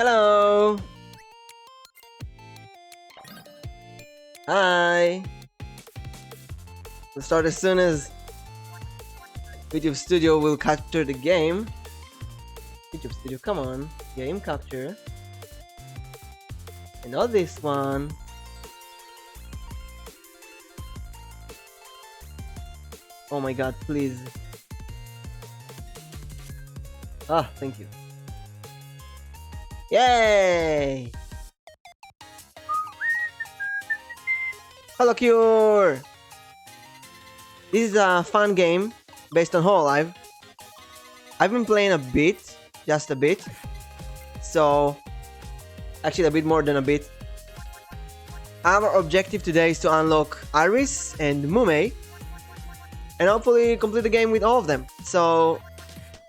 Hello! Hi! We'll start as soon as YouTube Studio will capture the game. YouTube Studio, come on. Game capture. And not this one. Oh my god, please. Ah, thank you. Yay! HoloCure! This is a fun game based on Hololive. I've been playing a bit, just a bit. So, actually a bit more than a bit. Our objective today is to unlock Iris and Mume. And hopefully complete the game with all of them. So,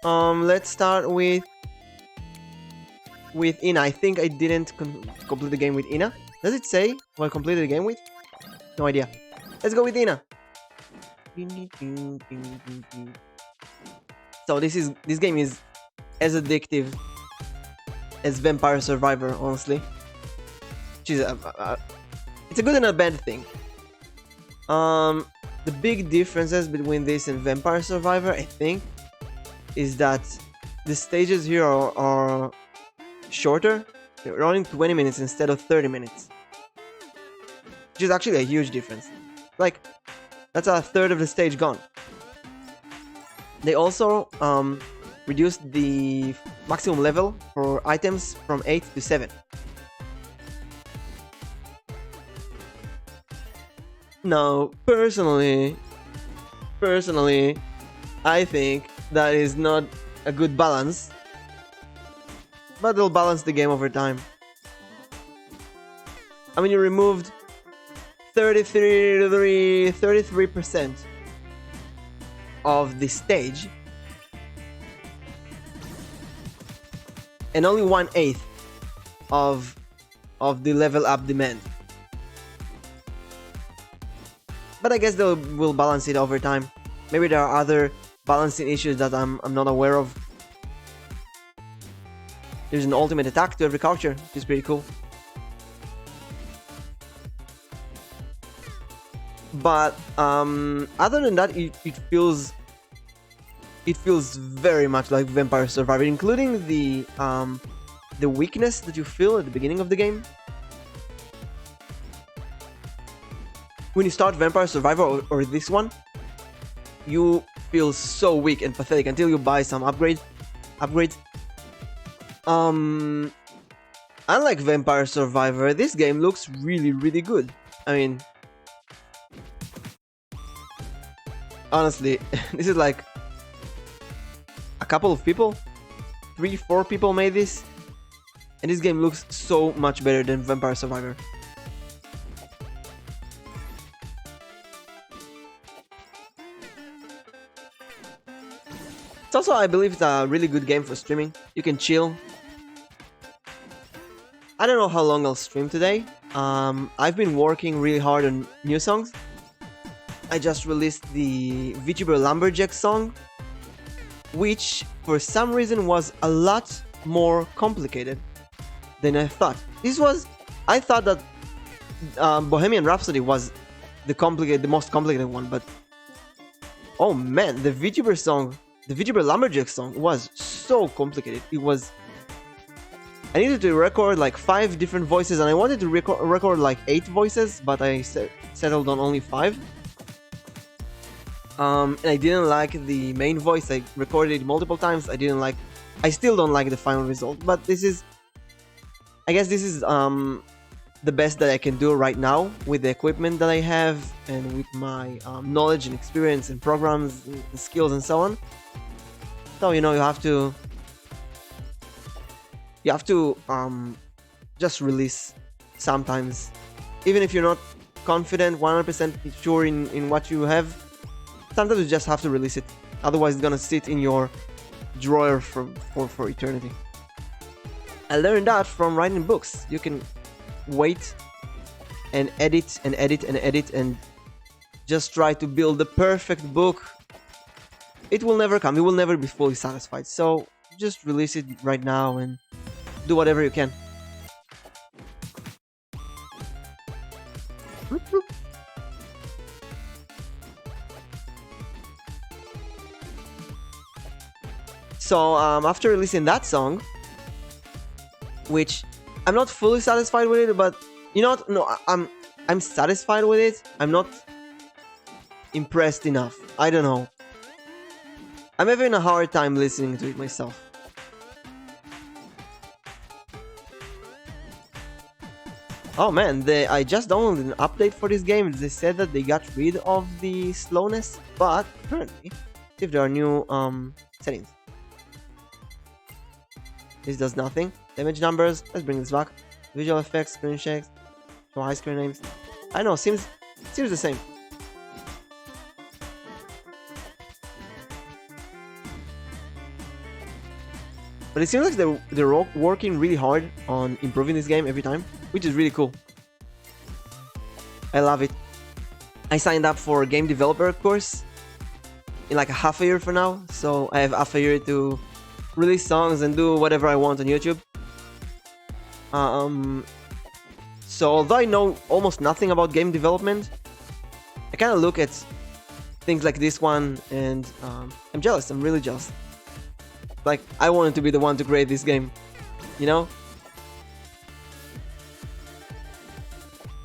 let's start with Ina. I think I didn't complete the game with Ina. Does it say what I completed the game with? No idea. Let's go with Ina. So this game is as addictive as Vampire Survivor, honestly. Which is it's a good and a bad thing. The big differences between this and Vampire Survivor, I think, is that the stages here are shorter. They're running 20 minutes instead of 30 minutes. Which is actually a huge difference. Like, that's a third of the stage gone. They also reduced the maximum level for items from 8 to 7. Now, personally, I think that is not a good balance. But they'll balance the game over time. I mean, you removed 33% of the stage. And only 1/8 of the level up demand. But I guess they will balance it over time. Maybe there are other balancing issues that I'm not aware of. There's an ultimate attack to every culture, which is pretty cool. But other than that, it feels very much like Vampire Survivor, including the weakness that you feel at the beginning of the game. When you start Vampire Survivor or this one, you feel so weak and pathetic until you buy some upgrades. Unlike Vampire Survivor, this game looks really good. I mean, honestly, this is like a couple of people, 3-4 people made this, and this game looks so much better than Vampire Survivor. It's also, I believe, it's a really good game for streaming. You can chill. I don't know how long I'll stream today. I've been working really hard on new songs. I just released the VTuber Lumberjack song, which for some reason was a lot more complicated than I thought. I thought that Bohemian Rhapsody was the most complicated one, but oh man, the VTuber Lumberjack song was so complicated. I needed to record like 5 different voices, and I wanted to record like 8 voices, but I settled on only 5. And I didn't like the main voice. I recorded it multiple times. I still don't like the final result, but I guess this is the best that I can do right now with the equipment that I have and with my knowledge and experience and programs and skills and so on. So, you know, you have to just release sometimes, even if you're not confident 100% sure in what you have. Sometimes you just have to release it, otherwise it's gonna sit in your drawer for eternity. I learned that from writing books. You can wait and edit and just try to build the perfect book. It will never come. You will never be fully satisfied. So just release it right now and do whatever you can. So after releasing that song, which I'm not fully satisfied with it, but you know what? No, I'm satisfied with it. I'm not impressed enough. I don't know. I'm having a hard time listening to it myself. Oh man, I just downloaded an update for this game. They said that they got rid of the slowness, but apparently, if there are new settings. This does nothing. Damage numbers. Let's bring this back. Visual effects, screen shakes, show high screen names. I know, seems the same. But it seems like they're working really hard on improving this game every time, which is really cool. I love it. I signed up for a game developer course in like a half a year for now, so I have half a year to release songs and do whatever I want on YouTube. So although I know almost nothing about game development, I kind of look at things like this one and I'm jealous. I'm really jealous. Like, I wanted to be the one to create this game, you know?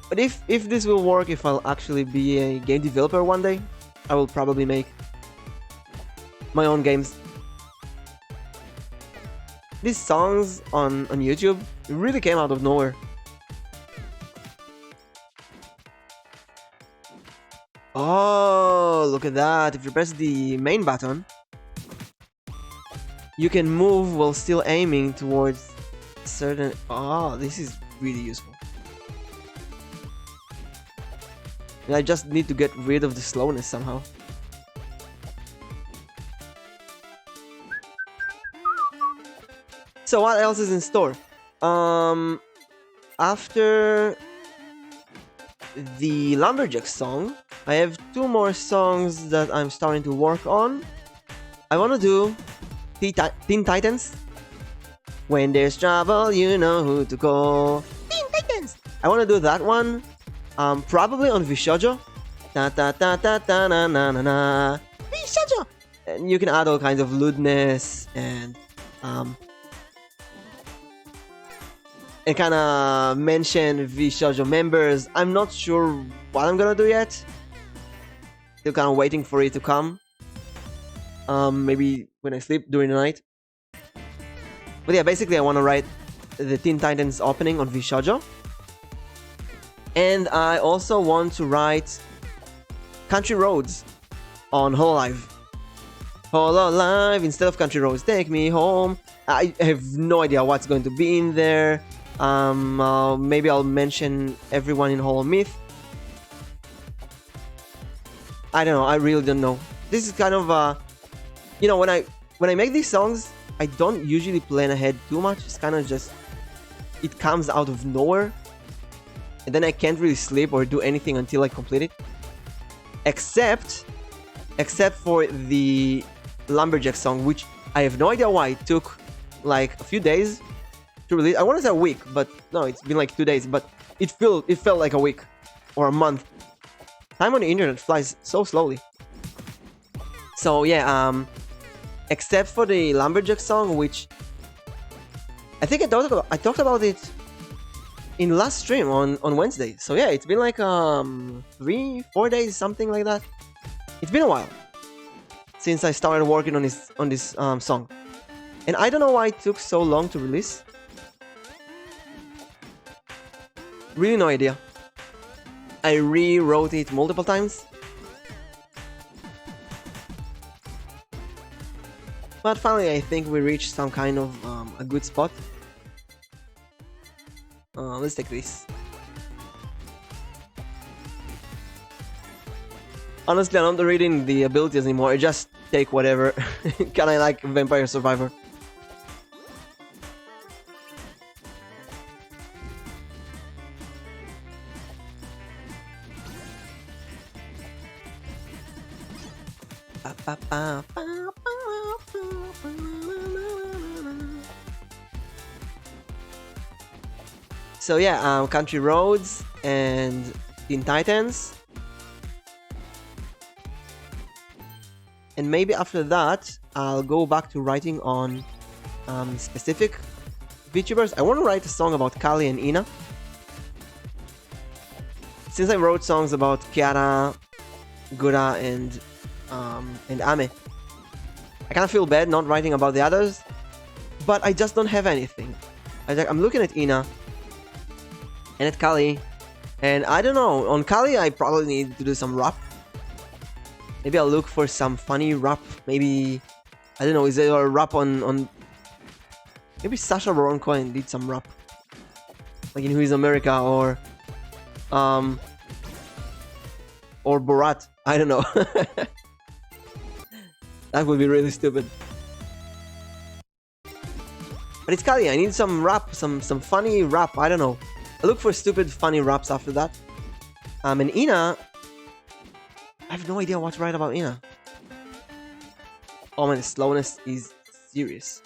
But if this will work, if I'll actually be a game developer one day, I will probably make my own games. These songs on YouTube really came out of nowhere. Oh, look at that. If you press the main button, you can move while still aiming towards certain... Oh, this is really useful. And I just need to get rid of the slowness somehow. So what else is in store? After the Lumberjack song, I have 2 more songs that I'm starting to work on. I want to do Teen Titans. When there's trouble, you know who to call. Teen Titans! I want to do that one. Probably on Vishojo. Ta ta ta ta ta na na na na. Vishojo! And you can add all kinds of lewdness and kind of mention Vishojo members. I'm not sure what I'm gonna do yet. Still kind of waiting for it to come. Maybe when I sleep during the night. But yeah, basically I want to write the Teen Titans opening on Vishojo. And I also want to write Country Roads on Hololive. Hololive instead of Country Roads, take me home. I have no idea what's going to be in there. Maybe I'll mention everyone in Hollow Myth. I don't know. I really don't know. This is kind of you know, when I make these songs, I don't usually plan ahead too much. It's kind of just it comes out of nowhere, and then I can't really sleep or do anything until I complete it. Except for the Lumberjack song, which I have no idea why it took like a few days to release. I want to say a week, but no, it's been like 2 days. But it felt like a week or a month. Time on the internet flies so slowly. So yeah, except for the Lumberjack song, which I think I talked about it in last stream on Wednesday. So yeah, it's been like 3-4 days, something like that. It's been a while since I started working on this song, and I don't know why it took so long to release. Really no idea. I rewrote it multiple times. But finally, I think we reached some kind of a good spot. Let's take this. Honestly, I'm not reading the abilities anymore. I just take whatever. Kinda like Vampire Survivor. So yeah, Country Roads and Teen Titans. And maybe after that, I'll go back to writing on specific VTubers. I want to write a song about Kali and Ina. Since I wrote songs about Kiara, Gura, and Ame, I kind of feel bad not writing about the others, but I just don't have anything. I'm looking at Ina and at Kali, and I don't know. On Kali, I probably need to do some rap. Maybe I'll look for some funny rap. Maybe, I don't know, is there a rap on... Maybe Sasha Baron Cohen did some rap. Like in Who is America, or Borat. I don't know. That would be really stupid. But it's Kali. I need some rap, some funny rap. I don't know. I look for stupid funny raps after that. And Ina, I have no idea what to write about Ina. Oh man, the slowness is serious.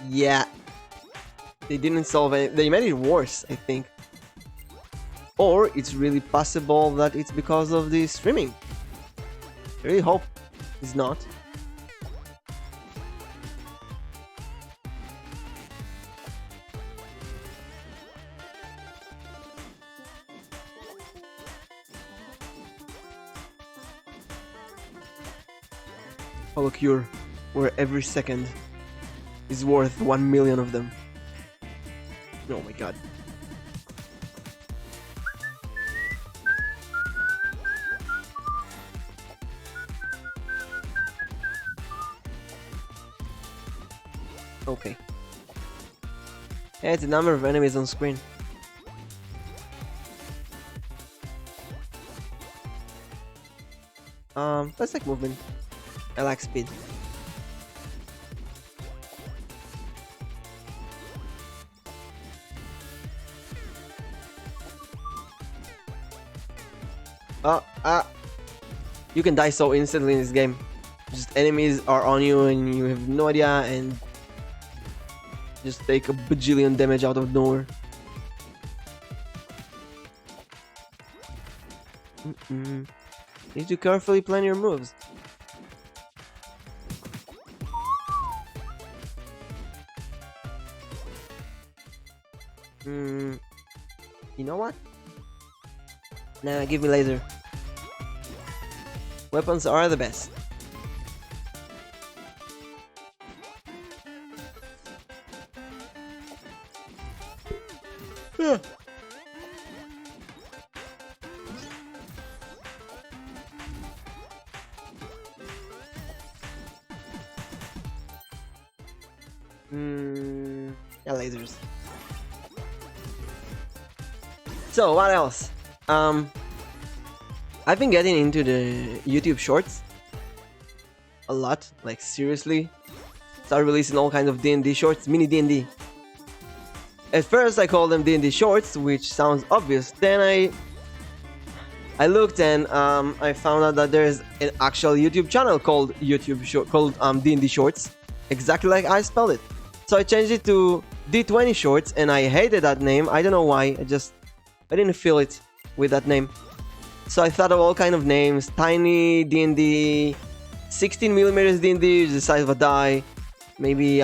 Yeah. They didn't solve it. They made it worse, I think. Or it's really possible that it's because of the streaming. I really hope it's not. HoloCure, where every second is worth 1 million of them. Oh my god. Okay. Yeah, it's the number of enemies on screen. Let's take movement. I like speed. You can die so instantly in this game. Just enemies are on you and you have no idea, and just take a bajillion damage out of nowhere. You need to carefully plan your moves. You know what? Nah, give me laser. Weapons are the best. Yeah, lasers. So what else? I've been getting into the YouTube Shorts a lot, like seriously. Started releasing all kinds of D&D shorts, mini D&D. At first I called them D&D Shorts, which sounds obvious. Then I looked and I found out that there's an actual YouTube channel called D&D Shorts, exactly like I spelled it. So I changed it to D20 Shorts, and I hated that name. I don't know why. I didn't feel it with that name. So I thought of all kind of names: tiny D&D, 16mm D&D, the size of a die, maybe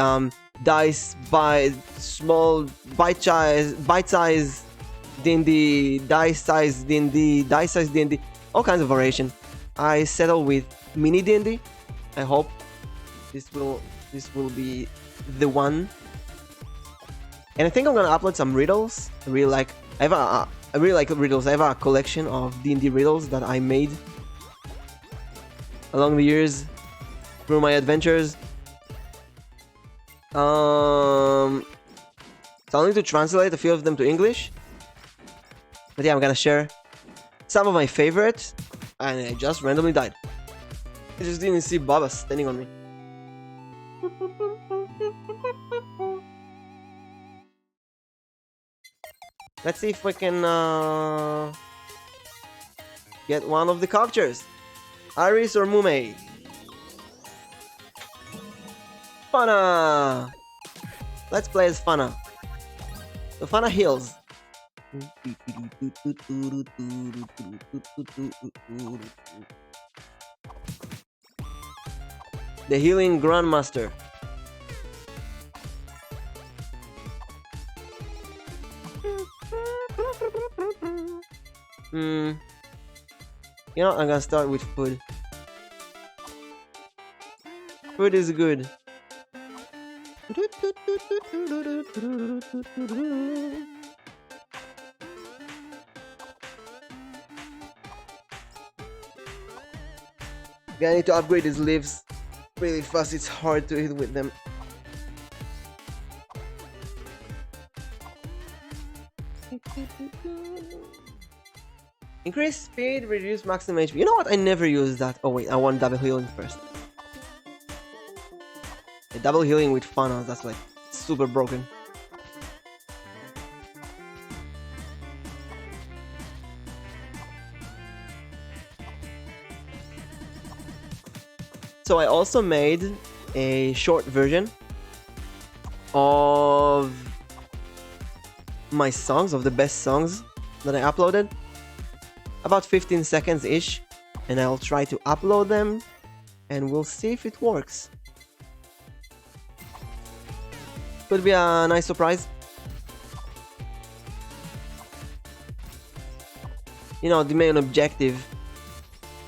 dice by small bite-size D&D, dice-size D&D, dice-size D&D, all kinds of variation. I settled with mini D&D. I hope this will be the one. And I think I'm gonna upload some riddles. I really like riddles. I have a collection of D&D riddles that I made along the years through my adventures. So I'll need to translate a few of them to English. But yeah, I'm gonna share some of my favorites. And I just randomly died. I just didn't see Baba standing on me. Let's see if we can get one of the cultures. Iris or Mume? Pana! Let's play as Fana. So Fana heals. The healing Grandmaster. You know, I'm gonna start with food. Food is good. I need to upgrade his leaves really fast. It's hard to hit with them. Increase speed, reduce maximum HP. You know what? I never use that. Oh wait, I want double healing first. A double healing with Fana, that's like super broken. So I also made a short version of my songs, of the best songs that I uploaded. About 15 seconds ish, and I'll try to upload them and we'll see if it works. Could be a nice surprise. You know, the main objective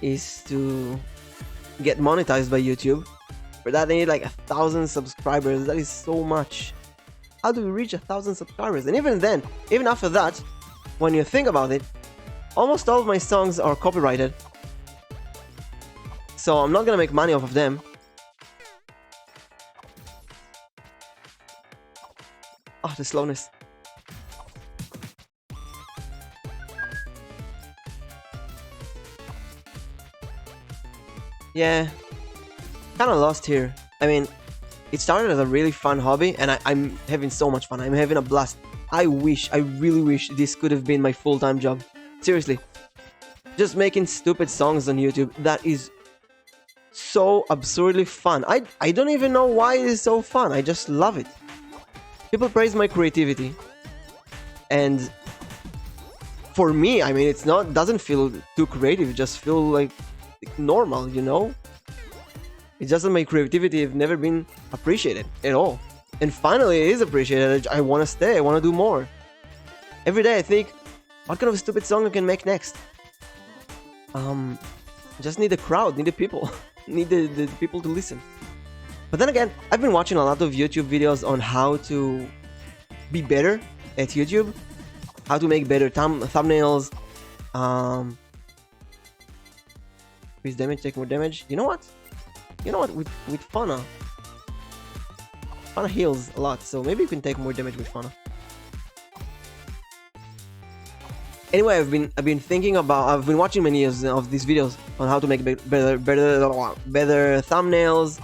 is to get monetized by YouTube. For that they need like 1,000 subscribers. That is so much. How do we reach 1,000 subscribers? And even then, even after that, when you think about it, almost all of my songs are copyrighted. So I'm not gonna make money off of them. Oh, the slowness. Yeah, kind of lost here. I mean, it started as a really fun hobby, and I'm having so much fun. I'm having a blast. I really wish this could have been my full-time job. Seriously. Just making stupid songs on YouTube, that is so absurdly fun. I don't even know why it is so fun. I just love it. People praise my creativity. And for me, I mean, doesn't feel too creative. It just feels like normal, you know? It's just that my creativity have never been appreciated at all. And finally it is appreciated. I want to stay, I want to do more. Every day I think, what kind of stupid song I can make next? Just need a crowd, need the people. Need the people to listen. But then again, I've been watching a lot of YouTube videos on how to be better at YouTube. How to make better thumbnails. Increase damage, take more damage. You know what? With Fana heals a lot, so maybe you can take more damage with Fana. Anyway, I've been thinking about. I've been watching many of these videos on how to make better thumbnails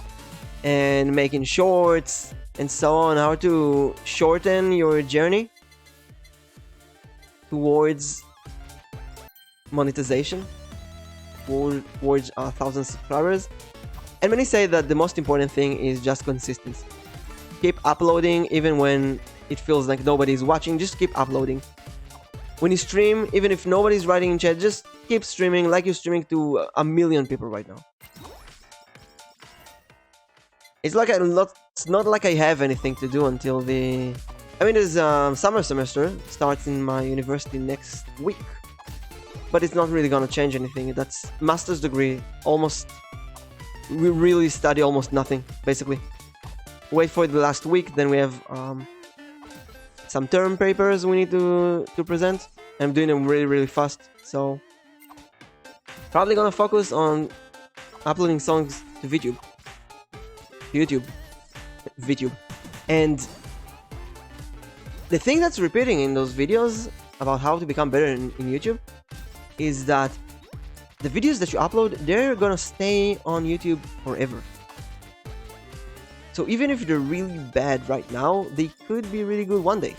and making shorts and so on. How to shorten your journey towards monetization, towards 1,000 subscribers. And many say that the most important thing is just consistency. Keep uploading even when it feels like nobody's watching. Just keep uploading. When you stream, even if nobody's writing in chat, just keep streaming like you're streaming to 1 million people right now. It's like it's not like I have anything to do until the... I mean, there's summer semester starts in my university next week. But it's not really gonna change anything. That's master's degree. We really study almost nothing, basically. Wait for the last week, then we have some term papers we need to present. I'm doing them really fast, so probably gonna focus on uploading songs to VTube. And the thing that's repeating in those videos about how to become better in YouTube is that the videos that you upload, they're gonna stay on YouTube forever. So even if they're really bad right now, they could be really good one day.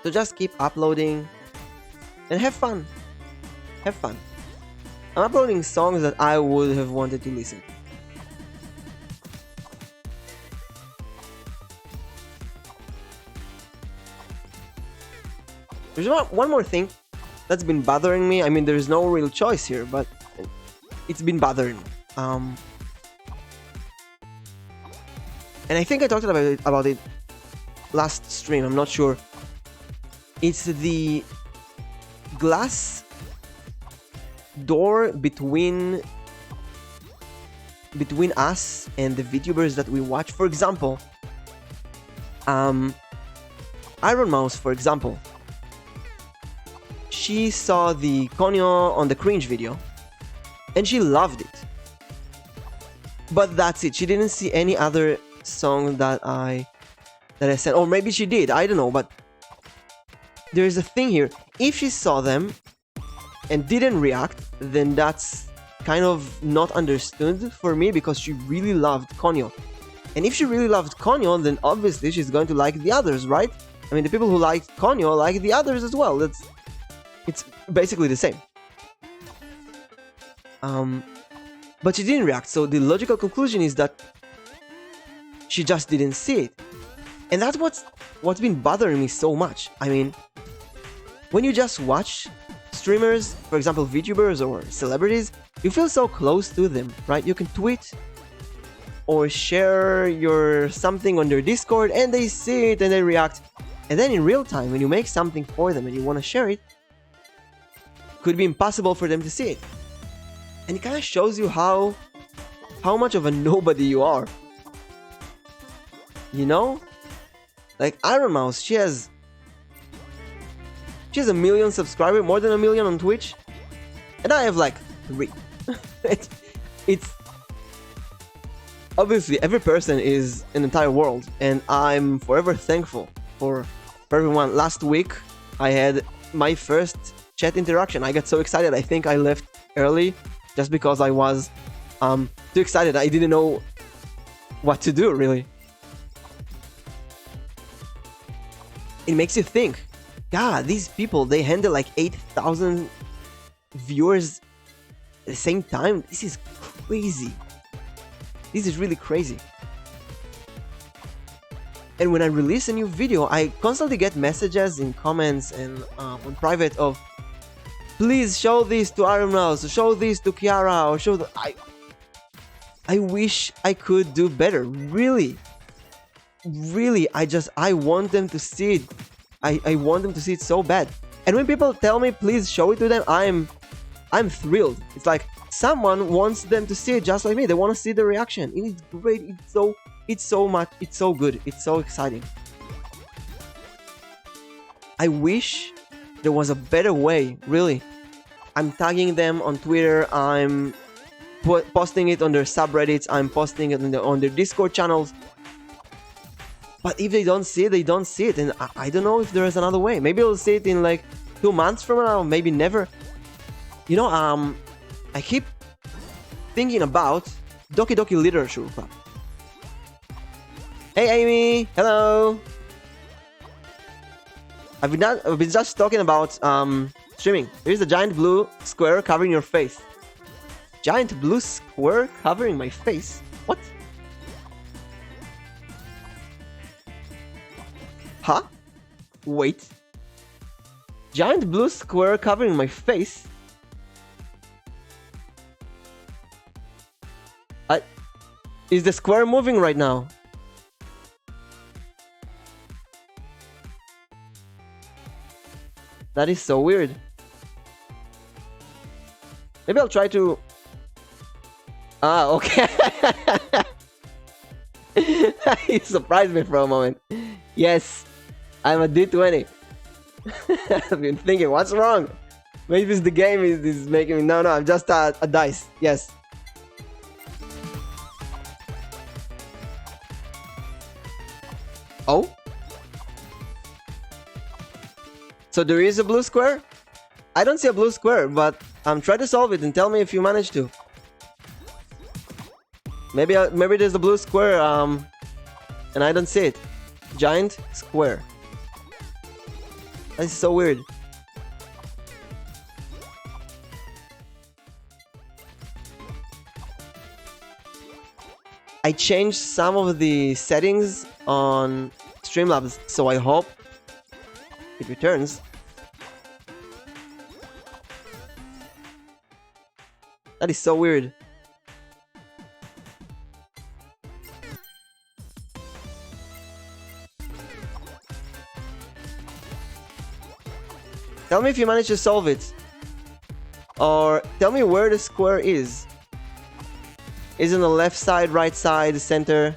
So just keep uploading and have fun. Have fun. I'm uploading songs that I would have wanted to listen. There's one more thing that's been bothering me. I mean, there's no real choice here, but it's been bothering me. And I think I talked about it last stream. I'm not sure. It's the glass door between us and the VTubers that we watch. For example, Iron Mouse, for example, she saw the Konyo on the Cringe video and she loved it. But that's it. She didn't see any other song that I said. Or maybe she did. I don't know. But there's a thing here. If she saw them and didn't react, then that's kind of not understood for me, because she really loved Konyo. And if she really loved Konyo, then obviously she's going to like the others, right? I mean, the people who liked Konyo like the others as well. It's basically the same. But she didn't react, so the logical conclusion is that she just didn't see it. And that's what's been bothering me so much. I mean, when you just watch streamers, for example, VTubers or celebrities, you feel so close to them, right? You can tweet or share your something on their Discord and they see it and they react. And then in real time, when you make something for them and you want to share it, could be impossible for them to see it. And it kind of shows you how much of a nobody you are. You know? Like Iron Mouse, she has a million subscribers, more than a million on Twitch. And I have like 3. It's obviously every person is an entire world, and I'm forever thankful for everyone. Last week I had my first chat interaction. I got so excited. I think I left early just because I was too excited. I didn't know what to do, really. It makes you think, God, these people, they handle like 8,000 viewers at the same time. This is crazy. This is really crazy. And when I release a new video, I constantly get messages in comments and on private of, please show this to Iron Mouse, show this to Kiara, or show the... I wish I could do better. Really. Really, I want them to see it. I want them to see it so bad. And when people tell me, please show it to them, I'm thrilled. It's like someone wants them to see it just like me. They want to see the reaction. It is great. It's so much. It's so good. It's so exciting. I wish there was a better way, really. I'm tagging them on Twitter. I'm posting it on their subreddits. I'm posting it on their Discord channels. But if they don't see it, they don't see it. And I don't know if there is another way. Maybe I'll see it in like 2 months from now. Maybe never. You know, I keep thinking about Doki Doki Literature Club. Hey, Amy. Hello. I've been just talking about streaming. Here's a giant blue square covering your face. Giant blue square covering my face? What? Huh? Wait. Giant blue square covering my face? Is the square moving right now? That is so weird. Maybe I'll try to... Ah, okay. He surprised me for a moment. Yes, I'm a D20. I've been thinking, what's wrong? Maybe it's the game is making me... No, I'm just a dice. Yes. Oh? So there is a blue square? I don't see a blue square, but try to solve it and tell me if you manage to. Maybe there's a blue square and I don't see it. Giant square. That's so weird. I changed some of the settings on Streamlabs, so I hope it returns. That is so weird. Tell me if you manage to solve it. Or tell me where the square is. Is it on the left side, right side, center?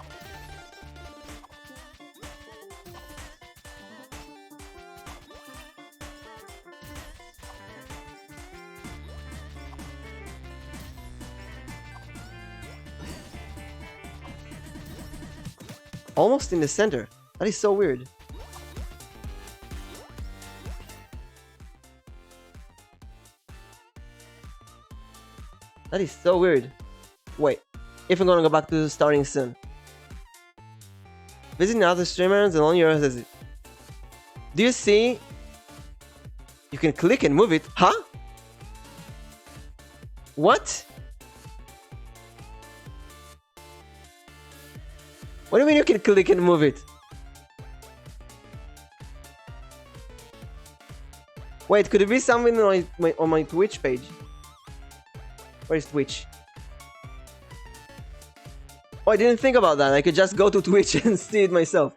Almost in the center. That is so weird. That is so weird. Wait, if I'm gonna go back to starting soon. Visiting other streamers and on yours is it. Do you see? You can click and move it. Huh? What? What do you mean you can click and move it? Wait, could it be something on my Twitch page? Where's Twitch? Oh, I didn't think about that. I could just go to Twitch and see it myself.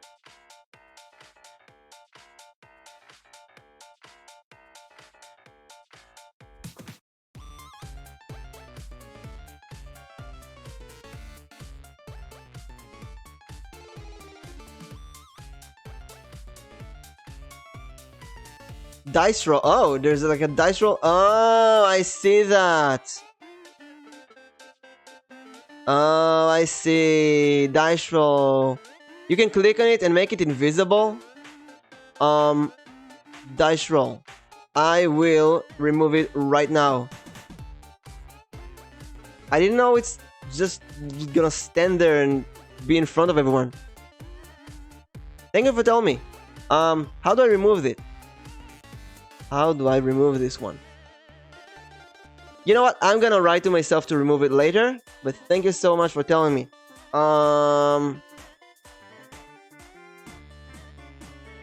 Dice roll. Oh, there's like a dice roll. Oh, I see that. Oh, I see. Dice roll. You can click on it and make it invisible. Dice roll. I will remove it right now. I didn't know it's just gonna stand there and be in front of everyone. Thank you for telling me. How do I remove it? How do I remove this one? You know what? I'm gonna write to myself to remove it later. But thank you so much for telling me.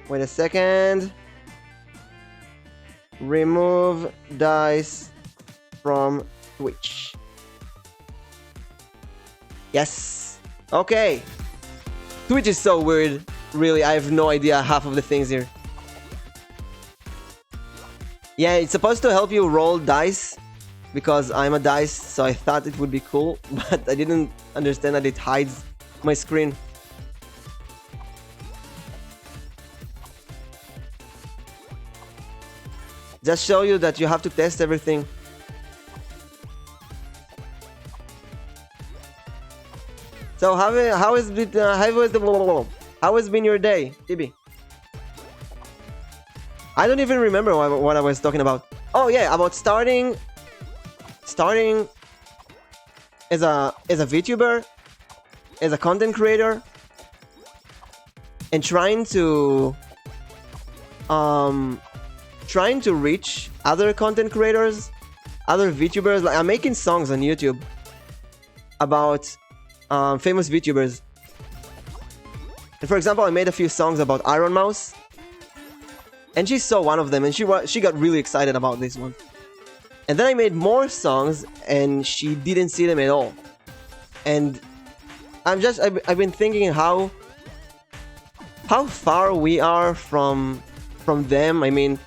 Wait a second. Remove dice from Twitch. Yes. Okay. Twitch is so weird. Really, I have no idea half of the things here. Yeah, it's supposed to help you roll dice. Because I'm a dice, so I thought it would be cool. But I didn't understand that it hides my screen. Just show you that you have to test everything. So how has been your day, Tibi? I don't even remember what I was talking about. Oh yeah, about starting as a VTuber, as a content creator, and trying to reach other content creators, other VTubers. Like, I'm making songs on YouTube about famous VTubers. And for example, I made a few songs about Iron Mouse, and she saw one of them, and she got really excited about this one. And then I made more songs, and she didn't see them at all. And I've been thinking how far we are from them. I mean,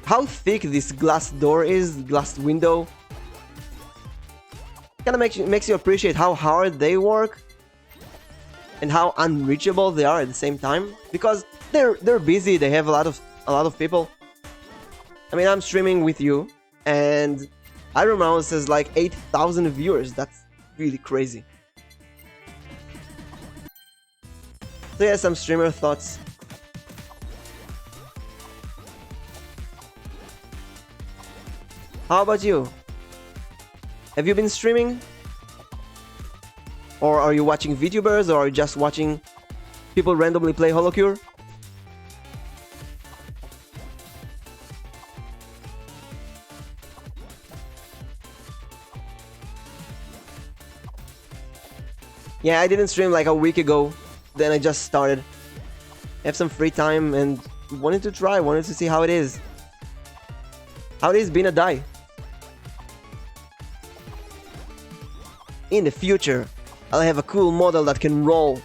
how thick this glass door is, glass window. Kind of makes you appreciate how hard they work and how unreachable they are at the same time, because they're busy. They have a lot of people. I mean, I'm streaming with you, and Iron Mouse has like 8,000 viewers. That's really crazy. So yeah, some streamer thoughts. How about you? Have you been streaming? Or are you watching VTubers, or are you just watching people randomly play HoloCure? Yeah, I didn't stream like a week ago. Then I just started. I have some free time and wanted to see how it is. How it is being a die. in the future I'll have a cool model that can roll,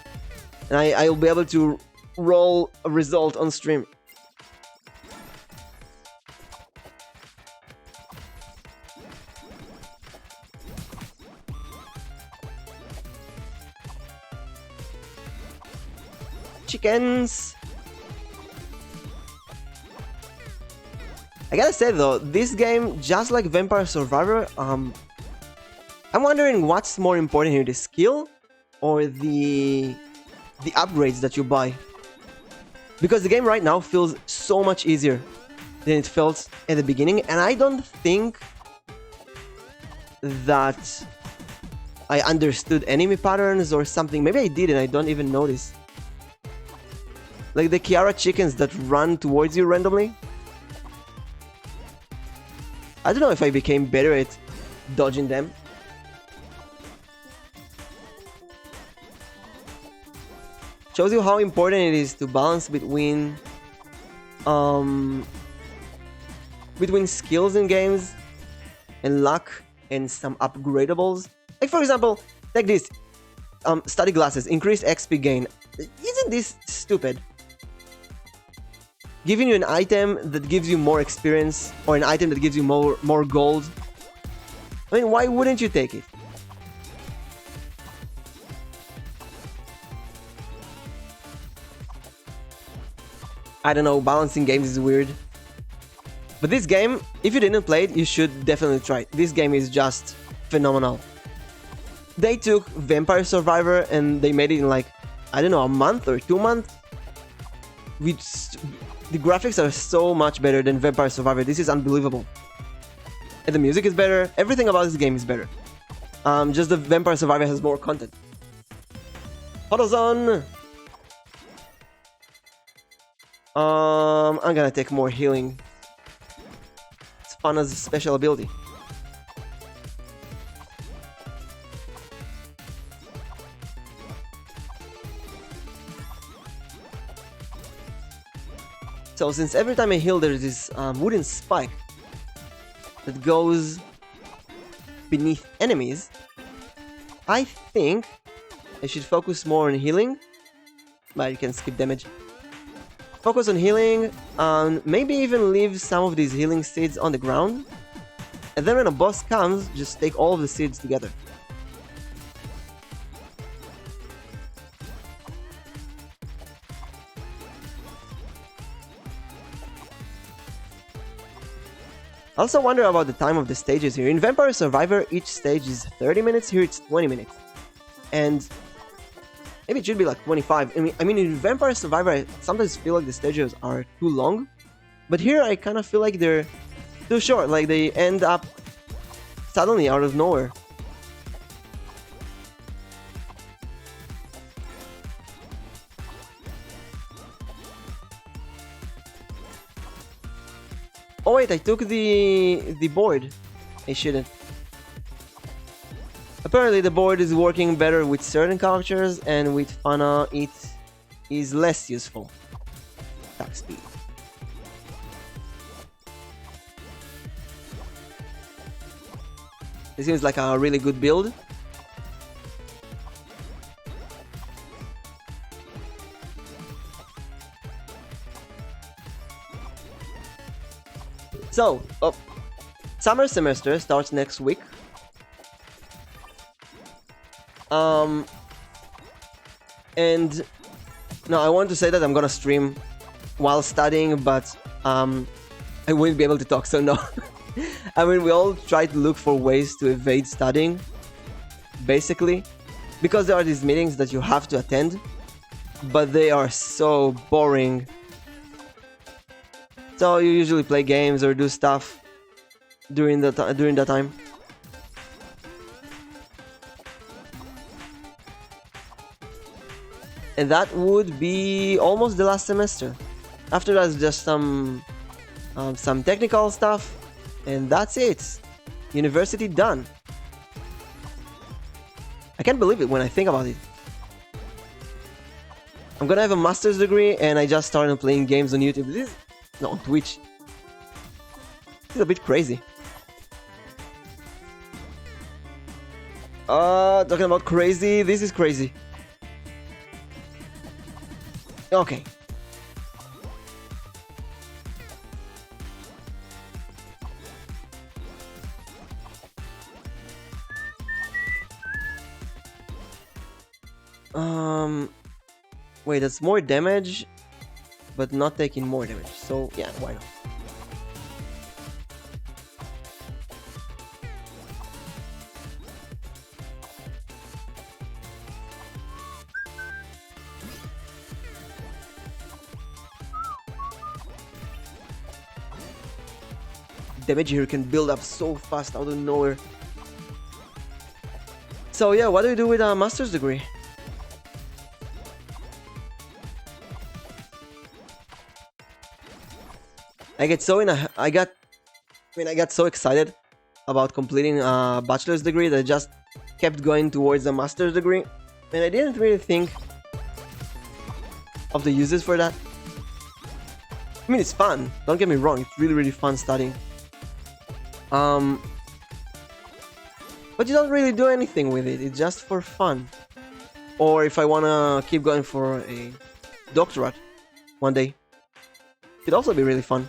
and I'll be able to roll a result on stream. Chickens. I gotta say though, this game, just like Vampire Survivor, I'm wondering what's more important here, the skill or the upgrades that you buy. Because the game right now feels so much easier than it felt at the beginning, and I don't think that I understood enemy patterns or something. Maybe I did and I don't even notice. Like the Kiara chickens that run towards you randomly. I don't know if I became better at dodging them. Shows you how important it is to balance between skills in games and luck and some upgradables. Like for example, take this. Study glasses, increased XP gain. Isn't this stupid? Giving you an item that gives you more experience, or an item that gives you more gold. I mean, why wouldn't you take it? I don't know, balancing games is weird. But this game, if you didn't play it, you should definitely try it. This game is just phenomenal. They took Vampire Survivor and they made it in like, I don't know, a month or 2 months. The graphics are so much better than Vampire Survivor. This is unbelievable. And the music is better. Everything about this game is better. Just the Vampire Survivor has more content. AutoZone! I'm gonna take more healing. It's fun as a special ability. So since every time I heal there's this wooden spike that goes beneath enemies, I think I should focus more on healing, but you can skip damage. Focus on healing, maybe even leave some of these healing seeds on the ground, and then when a boss comes, just take all of the seeds together. I also wonder about the time of the stages here. In Vampire Survivor, each stage is 30 minutes, here it's 20 minutes. And maybe it should be like 25. I mean, in Vampire Survivor, I sometimes feel like the stages are too long. But here, I kind of feel like they're too short. Like, they end up suddenly out of nowhere. Oh wait, I took the board. I shouldn't. Apparently the board is working better with certain characters, and with Fana it is less useful. Attack speed. This seems like a really good build. So, summer semester starts next week. And no, I want to say that I'm gonna stream while studying, but I won't be able to talk, so no. I mean, we all try to look for ways to evade studying, basically, because there are these meetings that you have to attend, but they are so boring. So you usually play games or do stuff during that time. And that would be almost the last semester. After that, just some technical stuff, and that's it. University done. I can't believe it when I think about it. I'm gonna have a master's degree, and I just started playing games on YouTube. No, on Twitch. This is a bit crazy. Talking about crazy. This is crazy. Okay. Wait, that's more damage, but not taking more damage. So yeah, why not? Damage here can build up so fast out of nowhere. So yeah, what do you do with a master's degree? I got so excited about completing a bachelor's degree that I just kept going towards a master's degree, and I didn't really think of the uses for that. I mean, it's fun. Don't get me wrong; it's really fun studying. But you don't really do anything with it. It's just for fun. Or if I wanna keep going for a doctorate one day, it'd also be really fun.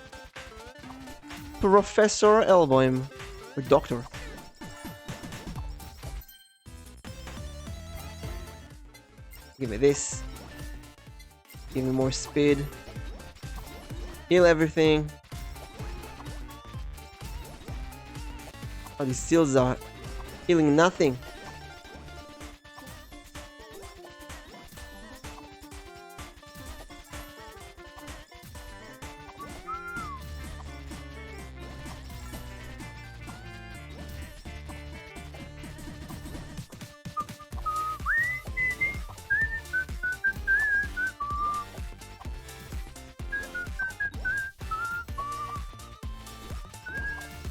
Professor Elboim, or Doctor. Give me this. Give me more speed. Heal everything. Oh, these seals are healing nothing.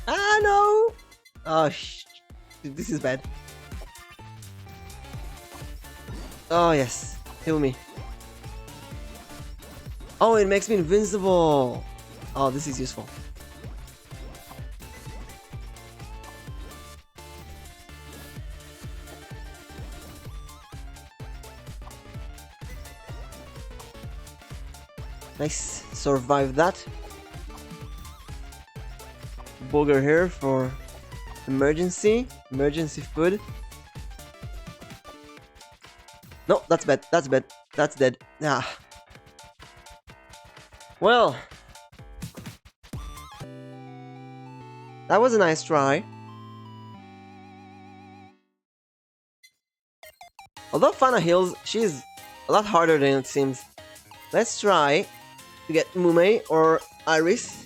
Ah, no! Oh, this is bad. Oh, yes. Heal me. Oh, it makes me invincible. Oh, this is useful. Nice. Survive that. Booger here for emergency food. No, that's bad. That's bad. That's dead. Ah. Well, that was a nice try. Although Fana heals, she's a lot harder than it seems. Let's try to get Mume or Iris.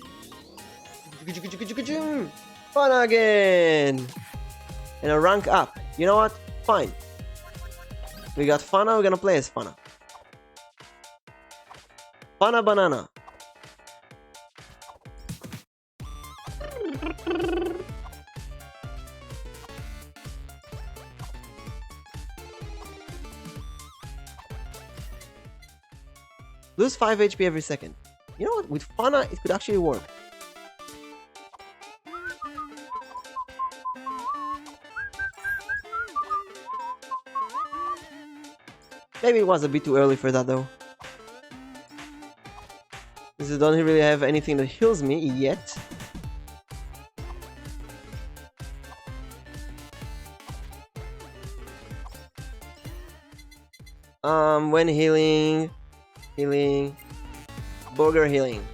Fana again! And a rank up. You know what? Fine. We got Fana, we're gonna play as Fana. Fana Banana. Lose 5 HP every second. You know what? With Fana, it could actually work. Maybe it was a bit too early for that though. Because I don't really have anything that heals me yet. When healing, Booger healing.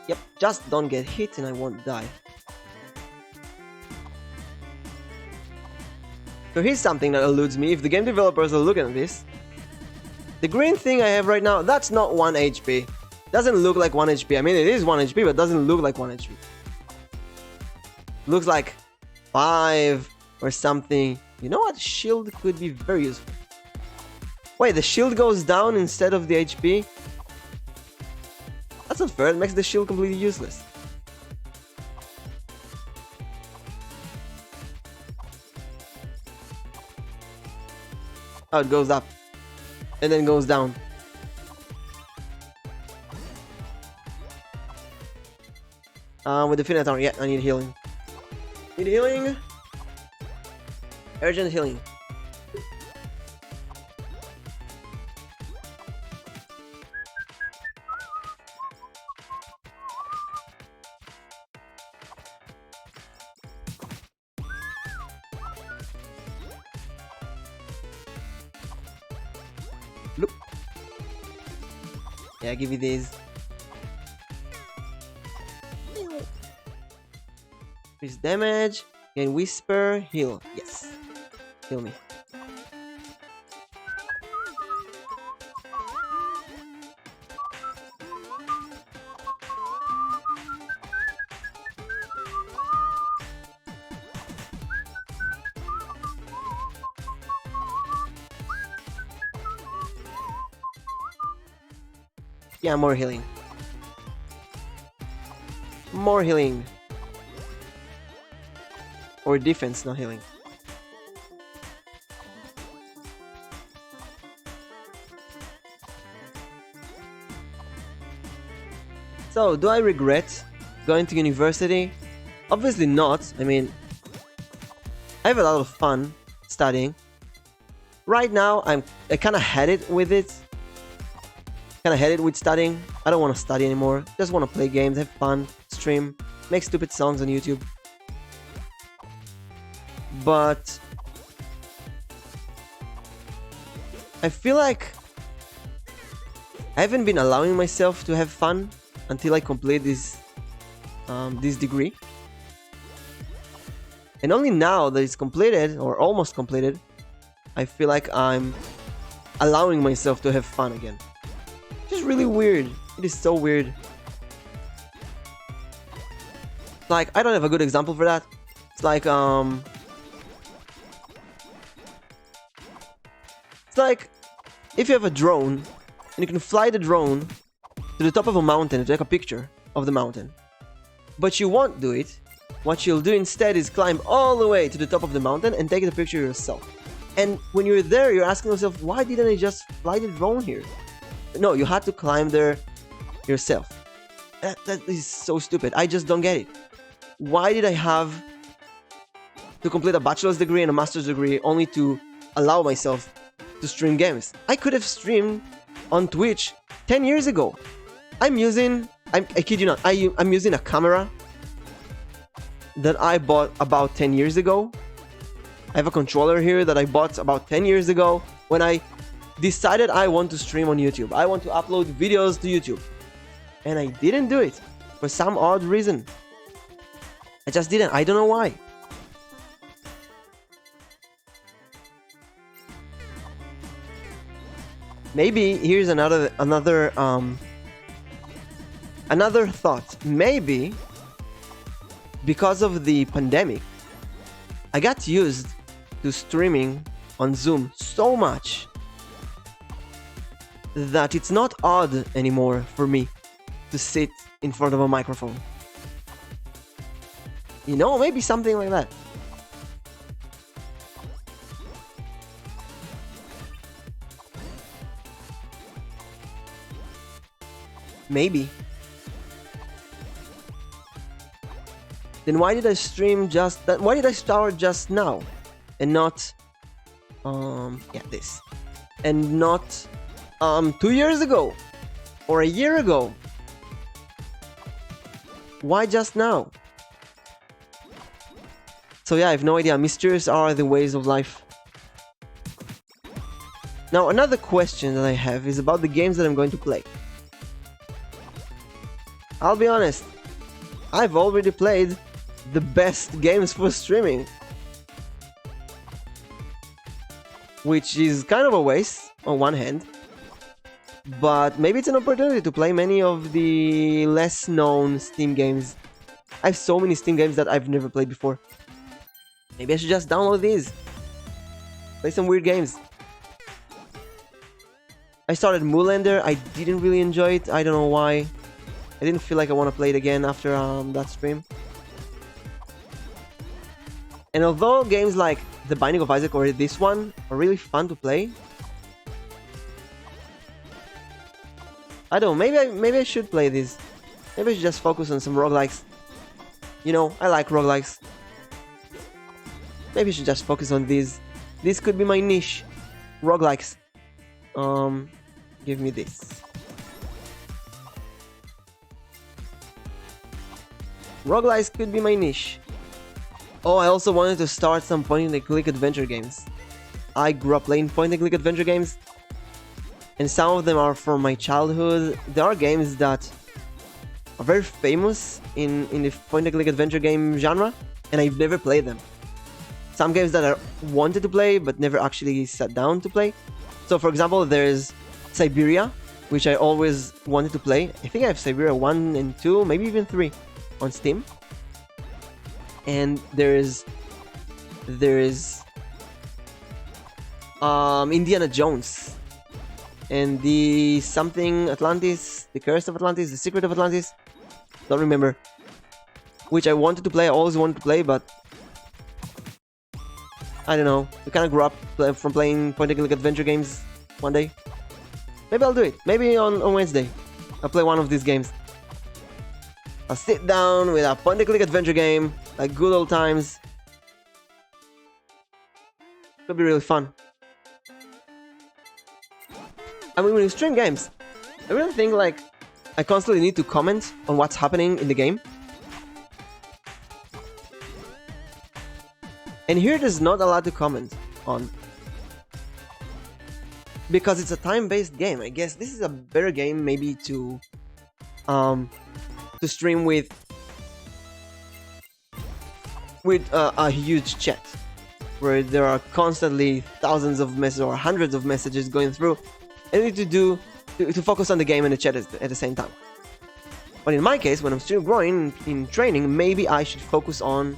Yep, just don't get hit and I won't die. So here's something that eludes me. If the game developers are looking at this, the green thing I have right now, that's not 1 HP. Doesn't look like 1 HP. I mean, it is 1 HP, but doesn't look like 1 HP. Looks like 5 or something. You know what? Shield could be very useful. Wait, the shield goes down instead of the HP? That's not fair. It makes the shield completely useless. Oh, it goes up. And then goes down. With the Finite Armor, yeah, I need healing. Need healing. Urgent healing. Look. Yeah, give you these. Increase damage. Gain Whisper. Heal. Yes. Heal me. Yeah, more healing. More healing. Or defense, not healing. So, do I regret going to university? Obviously not. I mean, I have a lot of fun studying. Right now, I kind of had it with it. Kind of had it with studying. I don't want to study anymore. Just want to play games, have fun, stream, make stupid songs on YouTube. But I feel like I haven't been allowing myself to have fun until I complete this degree. And only now that it's completed, or almost completed, I feel like I'm allowing myself to have fun again. Which is really weird. It is so weird. Like, I don't have a good example for that. It's like, it's like if you have a drone and you can fly the drone to the top of a mountain to take a picture of the mountain, but you won't do it. What you'll do instead is climb all the way to the top of the mountain and take the picture yourself. And when you're there, you're asking yourself, why didn't I just fly the drone here? No, you had to climb there yourself. That is so stupid. I just don't get it. Why did I have to complete a bachelor's degree and a master's degree only to allow myself to stream games? I could have streamed on Twitch 10 years ago. I kid you not, I'm using a camera that I bought about 10 years ago. I have a controller here that I bought about 10 years ago when I decided I want to stream on YouTube. I want to upload videos to YouTube. And I didn't do it for some odd reason. I just didn't. I don't know why. Maybe here's another thought. Maybe because of the pandemic, I got used to streaming on Zoom so much that it's not odd anymore for me to sit in front of a microphone. You know, maybe something like that. Maybe. Then why did I stream just that? Why did I start just now and not this, and not 2 years ago or a year ago? Why just now? So yeah, I have no idea. Mysterious are the ways of life. Now, another question that I have is about the games that I'm going to play. I'll be honest, I've already played the best games for streaming, which is kind of a waste on one hand, but maybe it's an opportunity to play many of the less known Steam games. I have so many Steam games that I've never played before. Maybe I should just download these, play some weird games. I started Moolander. I didn't really enjoy it. I don't know why. I didn't feel like I want to play it again after that stream. And although games like The Binding of Isaac or this one are really fun to play, I don't know, maybe I should play this. Maybe I should just focus on some roguelikes. You know, I like roguelikes. Maybe I should just focus on these. This could be my niche. Roguelikes. Give me this. Roguelikes could be my niche. Oh, I also wanted to start some point-and-click adventure games. I grew up playing point-and-click adventure games, and some of them are from my childhood. There are games that are very famous in the point-and-click adventure game genre, and I've never played them. Some games that I wanted to play, but never actually sat down to play. So, for example, there's Siberia, which I always wanted to play. I think I have Siberia 1 and 2, maybe even 3 on Steam. And there's Indiana Jones and the something Atlantis, the Curse of Atlantis, the Secret of Atlantis, don't remember, which I wanted to play. I always wanted to play, but I don't know, we kind of grew up from playing point-and-click adventure games one day. Maybe I'll do it. Maybe on Wednesday I'll play one of these games. I'll sit down with a point-and-click adventure game, like good old times. It'll be really fun. I mean, when you stream games, I really think like I constantly need to comment on what's happening in the game. And here there's not a lot to comment on, because it's a time-based game. I guess this is a better game maybe to stream with a huge chat, where there are constantly thousands of messages or hundreds of messages going through, and you need to focus on the game and the chat at the same time. But in my case, when I'm still growing in training, maybe I should focus on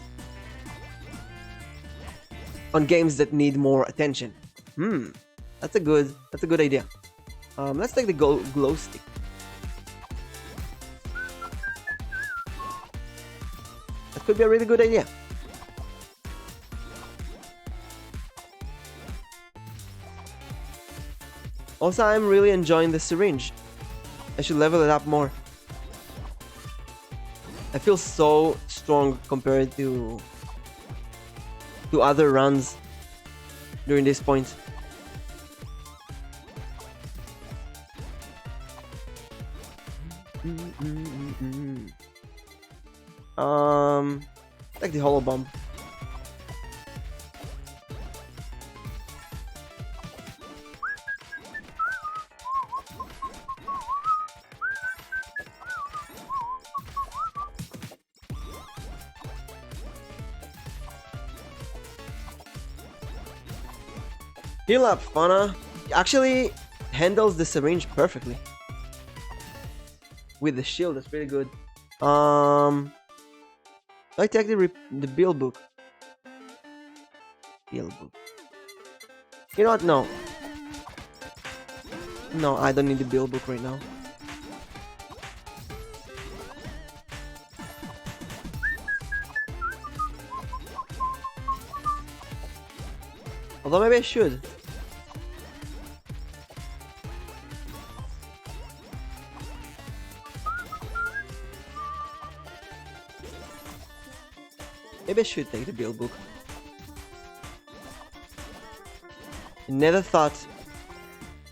games that need more attention. That's a good idea. Let's take the glow stick. That could be a really good idea. Also, I'm really enjoying the syringe. I should level it up more. I feel so strong compared to other runs during this point. Like the Holobomb. Heal up, Fauna. Actually handles the syringe perfectly. With the shield, that's pretty good. I take the build book. Build book. You know what? No. No, I don't need the build book right now. Although maybe I should. Maybe I should take the build book. I never thought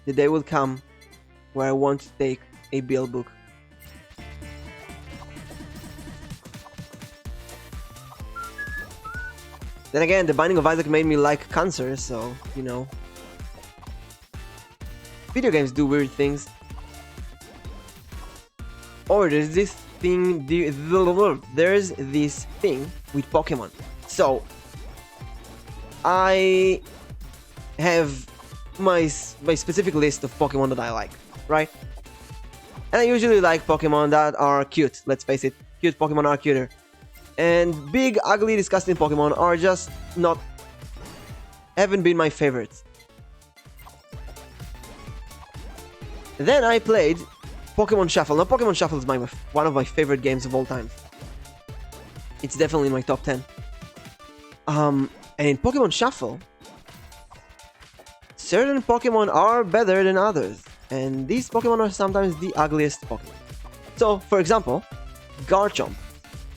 the day would come where I want to take a build book. Then again, the Binding of Isaac made me like cancer, so, you know. Video games do weird things. Or there's this thing, there's this thing with Pokemon. So, I have my specific list of Pokemon that I like, right? And I usually like Pokemon that are cute, let's face it. Cute Pokemon are cuter. And big, ugly, disgusting Pokemon are just haven't been my favorites. Then I played Pokemon Shuffle. Now, Pokemon Shuffle is one of my favorite games of all time. It's definitely in my top 10. And in Pokemon Shuffle, certain Pokemon are better than others. And these Pokemon are sometimes the ugliest Pokemon. So, for example, Garchomp.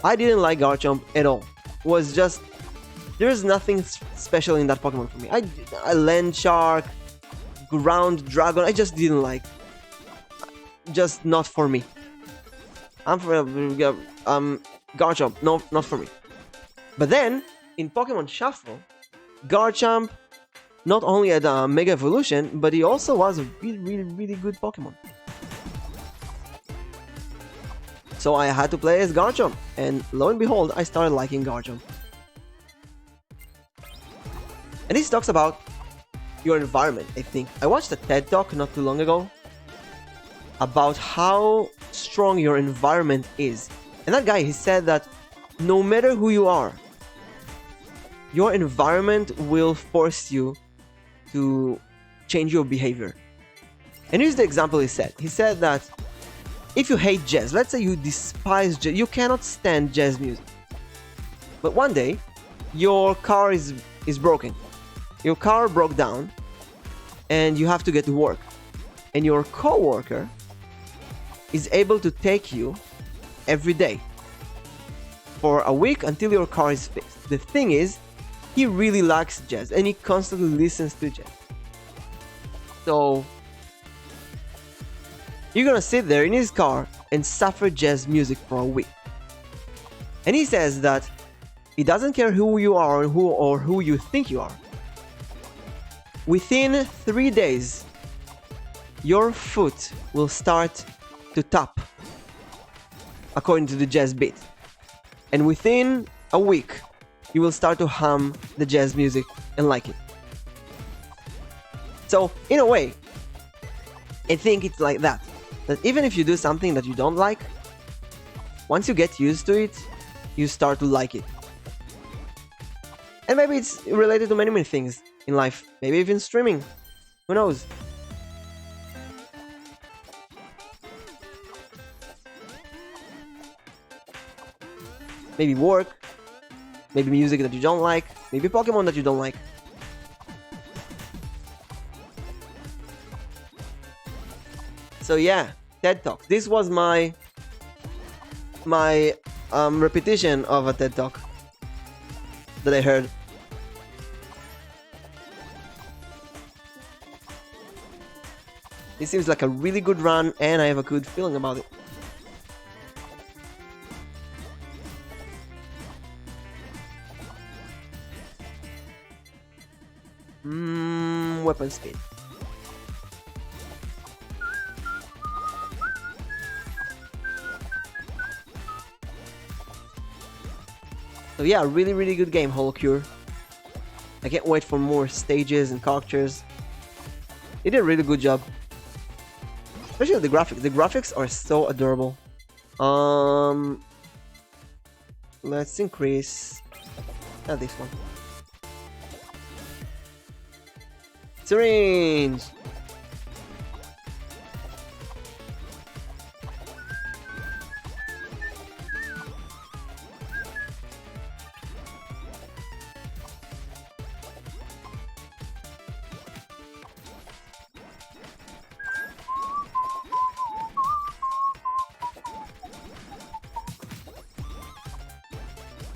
I didn't like Garchomp at all. Was just there's nothing special in that Pokemon for me. I Land Shark, Ground Dragon, I just didn't like. Just not for me. I'm for Garchomp, no, not for me. But then in Pokemon Shuffle, Garchomp not only had a Mega Evolution, but he also was a really good Pokemon. So I had to play as Garchomp, and lo and behold, I started liking Garchomp. And this talks about your environment, I think. I watched a TED Talk not too long ago about how strong your environment is. And that guy, he said that no matter who you are, your environment will force you to change your behavior. And here's the example he said. He said that if you hate jazz, let's say you despise jazz, you cannot stand jazz music. But one day, your car is broken. Your car broke down and you have to get to work. And your coworker is able to take you every day for a week until your car is fixed. The thing is, he really likes jazz and he constantly listens to jazz. So you're gonna sit there in his car and suffer jazz music for a week. And he says that he doesn't care who you are or who you think you are. Within 3 days, your foot will start to tap according to the jazz beat. And within a week, you will start to hum the jazz music and like it. So, in a way, I think it's like that. That even if you do something that you don't like, once you get used to it, you start to like it. And maybe it's related to many things in life. Maybe even streaming. Who knows? Maybe work. Maybe music that you don't like. Maybe Pokemon that you don't like. So yeah, TED Talk. This was my repetition of a TED Talk that I heard. It seems like a really good run, and I have a good feeling about it. Weapon speed. So yeah, really good game, HoloCure. I can't wait for more stages and characters. They did a really good job. Especially the graphics. The graphics are so adorable. Let's increase this one. Syringe.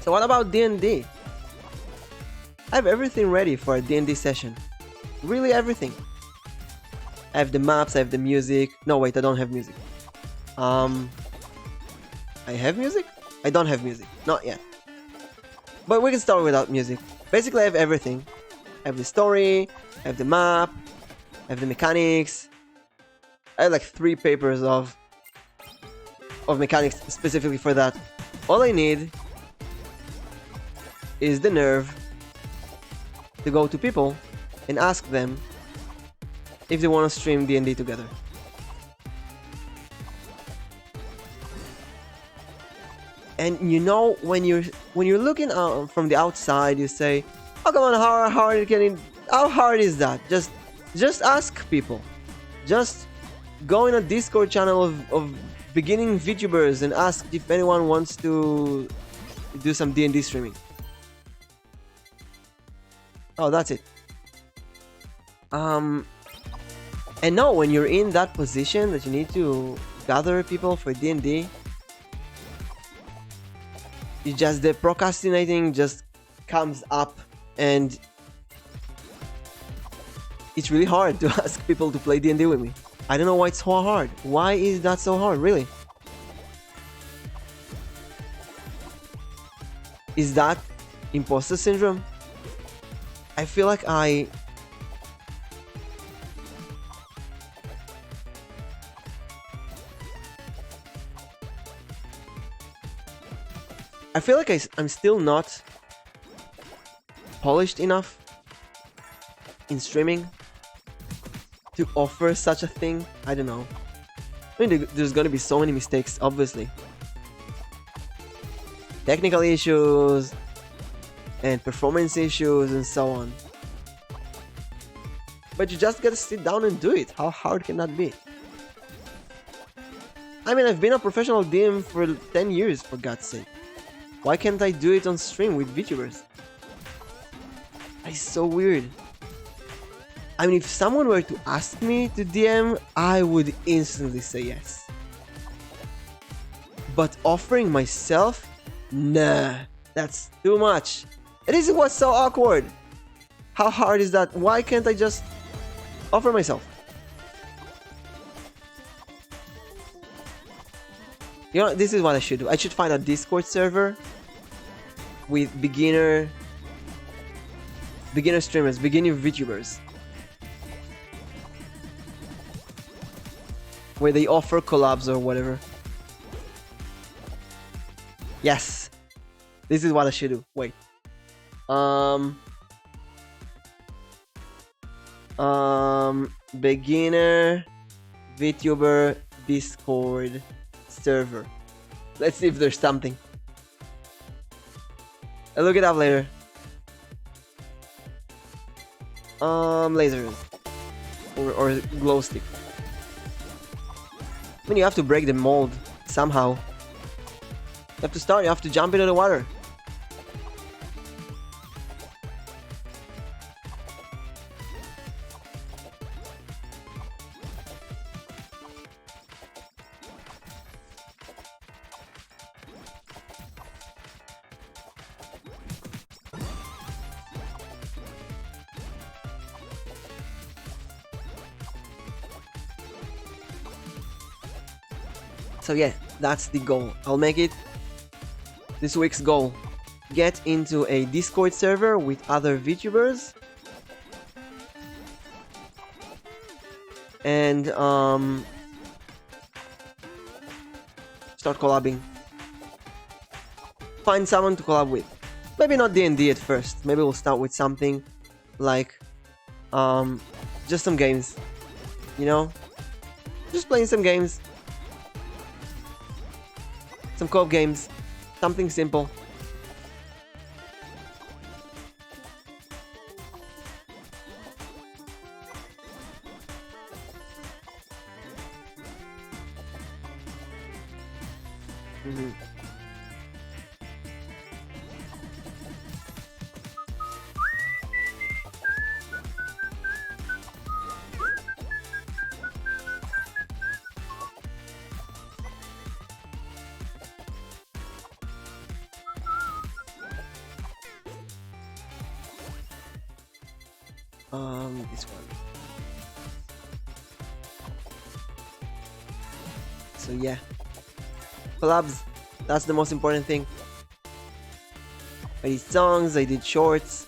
So what about D&D? I have everything ready for a D&D session. Really everything. I have the maps, I have the music. No, wait, I don't have music. I have music? I don't have music. Not yet. But we can start without music. Basically, I have everything. I have the story, I have the map, I have the mechanics. I have like 3 papers of mechanics specifically for that. All I need is the nerve to go to people and ask them if they want to stream D&D together. And you know, when you're looking out from the outside, you say, "Oh, come on, how hard is that?" Just ask people. Just go in a Discord channel of beginning VTubers and ask if anyone wants to do some D&D streaming. Oh, that's it. And no, when you're in that position that you need to gather people for D&D, the procrastinating just comes up, and it's really hard to ask people to play D&D with me. I don't know why it's so hard. Why is that so hard, really? Is that imposter syndrome? I feel like I feel like I'm still not polished enough in streaming to offer such a thing. I don't know. I mean, there's gonna be so many mistakes, obviously. Technical issues and performance issues and so on. But you just gotta sit down and do it. How hard can that be? I mean, I've been a professional DM for 10 years, for God's sake. Why can't I do it on stream with VTubers? It's so weird. I mean, if someone were to ask me to DM, I would instantly say yes. But offering myself? Nah, that's too much. And this is what's so awkward. How hard is that? Why can't I just offer myself? You know, this is what I should do. I should find a Discord server with beginner streamers, beginner VTubers, where they offer collabs or whatever. Yes, this is what I should do. Wait, beginner VTuber Discord server. Let's see if there's something. I'll look it up later. Lasers or glow stick. I mean, you have to break the mold somehow. You have to start. You have to jump into the water. So yeah, that's the goal. I'll make it this week's goal. Get into a Discord server with other VTubers. And start collabing. Find someone to collab with. Maybe not D&D at first. Maybe we'll start with something like just some games. You know? Just playing some games. Some co-op games. Something simple. This one. So yeah, collabs. That's the most important thing. I did songs, I did shorts,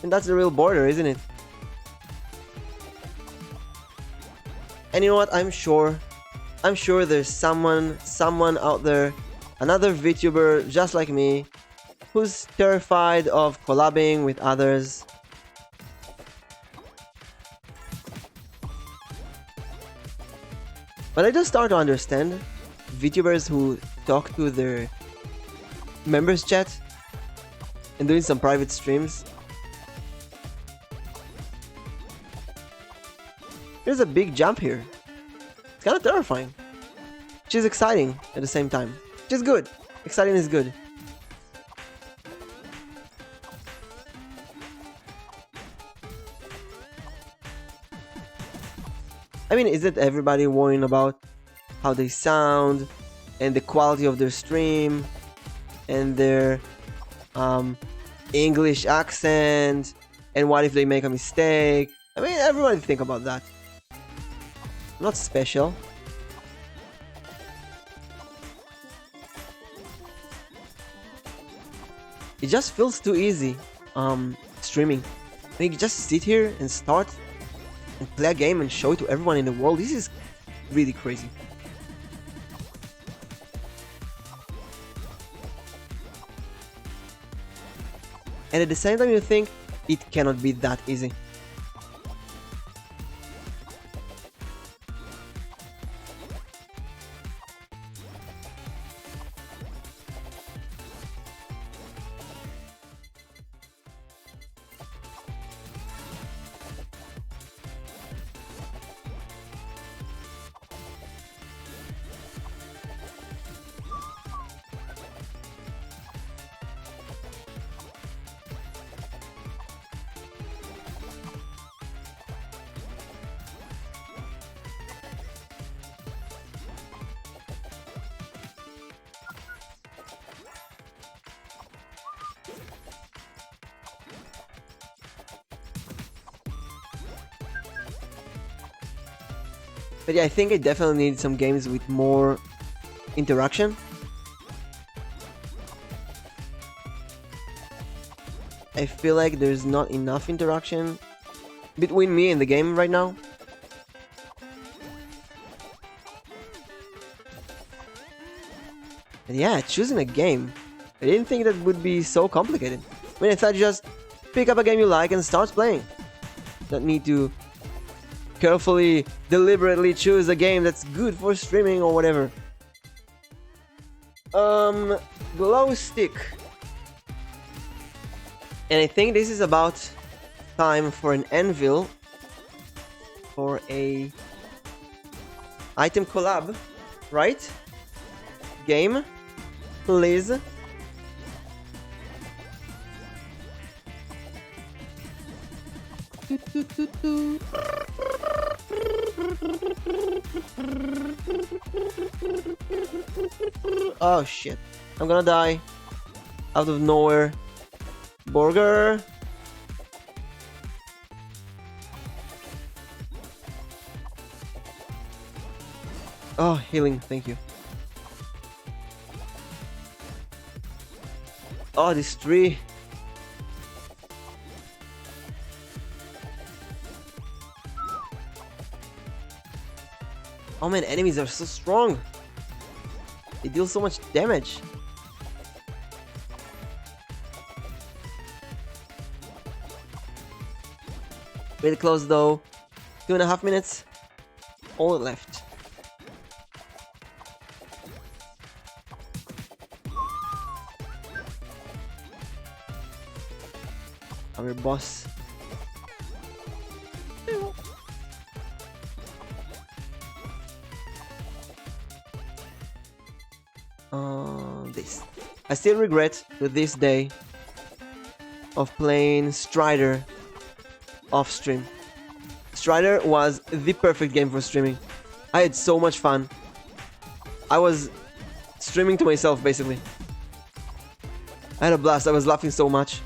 and that's the real border, isn't it? And you know what? I'm sure there's someone out there, another VTuber just like me, who's terrified of collabing with others. But I just start to understand VTubers who talk to their members chat and doing some private streams. There's a big jump here. It's kind of terrifying. Which is exciting at the same time. Which is good. Exciting is good. I mean, isn't everybody worrying about how they sound, and the quality of their stream, and their English accent, and what if they make a mistake. I mean, everybody think about that. Not special. It just feels too easy, streaming. I mean, you just sit here and start and play a game and show it to everyone in the world. This is really crazy. And at the same time, you think it cannot be that easy. But yeah, I think I definitely need some games with more interaction. I feel like there's not enough interaction between me and the game right now. And yeah, choosing a game, I didn't think that would be so complicated. I mean, I thought just pick up a game you like and start playing. Don't need to carefully, deliberately choose a game that's good for streaming or whatever. Glow stick. And I think this is about time for an anvil for a item collab, right? Game, please. Oh shit, I'm gonna die out of nowhere. Burger. Oh, healing, thank you. Oh, this tree. Oh man, enemies are so strong. They deal so much damage. Really close though. 2.5 minutes. All left. Our boss. This. I still regret to this day of playing Strider off stream. Strider was the perfect game for streaming. I had so much fun. I was streaming to myself basically. I had a blast. I was laughing so much.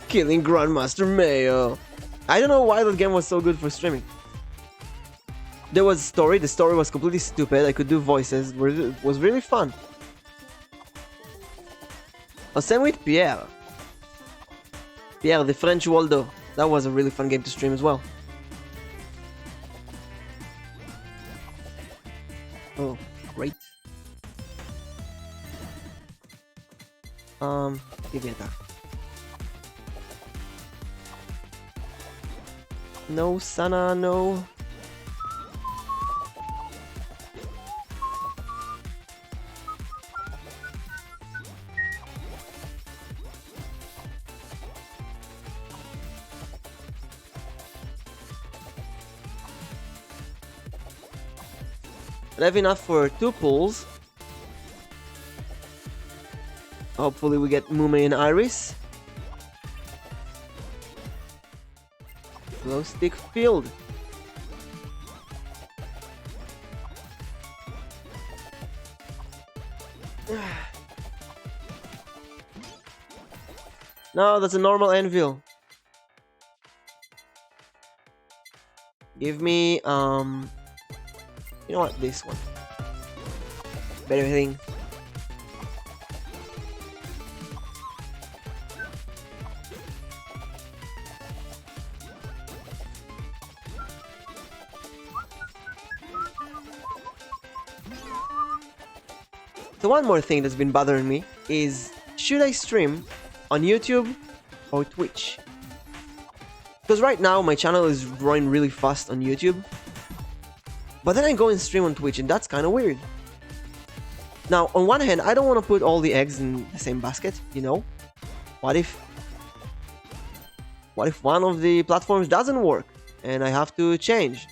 Killing Grandmaster Mayo. I don't know why that game was so good for streaming. There was a story. The story was completely stupid. I could do voices. It was really fun. Oh, same with Pierre. Pierre, the French Waldo. That was a really fun game to stream as well. Oh, great. Give me attack. No, Sana, no. I have enough for 2 pulls. Hopefully we get Mume and Iris. Glow stick field. No, that's a normal anvil. Give me, you know what? This one. Better thing. So one more thing that's been bothering me is, should I stream on YouTube or Twitch? Because right now my channel is growing really fast on YouTube, but then I go and stream on Twitch, and that's kind of weird. Now, on one hand, I don't want to put all the eggs in the same basket, you know? What if one of the platforms doesn't work and I have to change?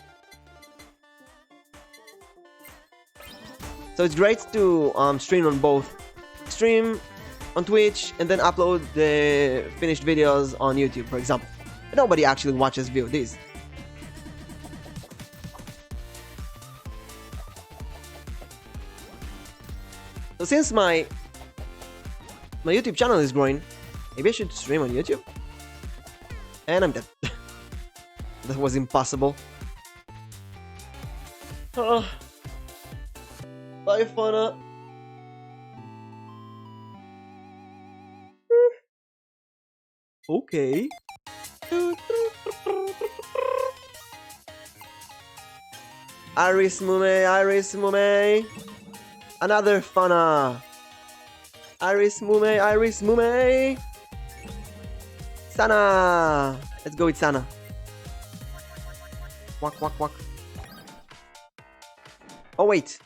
So it's great to stream on both. Stream on Twitch and then upload the finished videos on YouTube, for example. Nobody actually watches VODs. So since my YouTube channel is growing, maybe I should stream on YouTube? And I'm dead. That was impossible. Bye, Fauna. Okay. Iris Mume. Another Fauna. Iris Mume. Sana. Let's go with Sana. Walk. Oh, wait.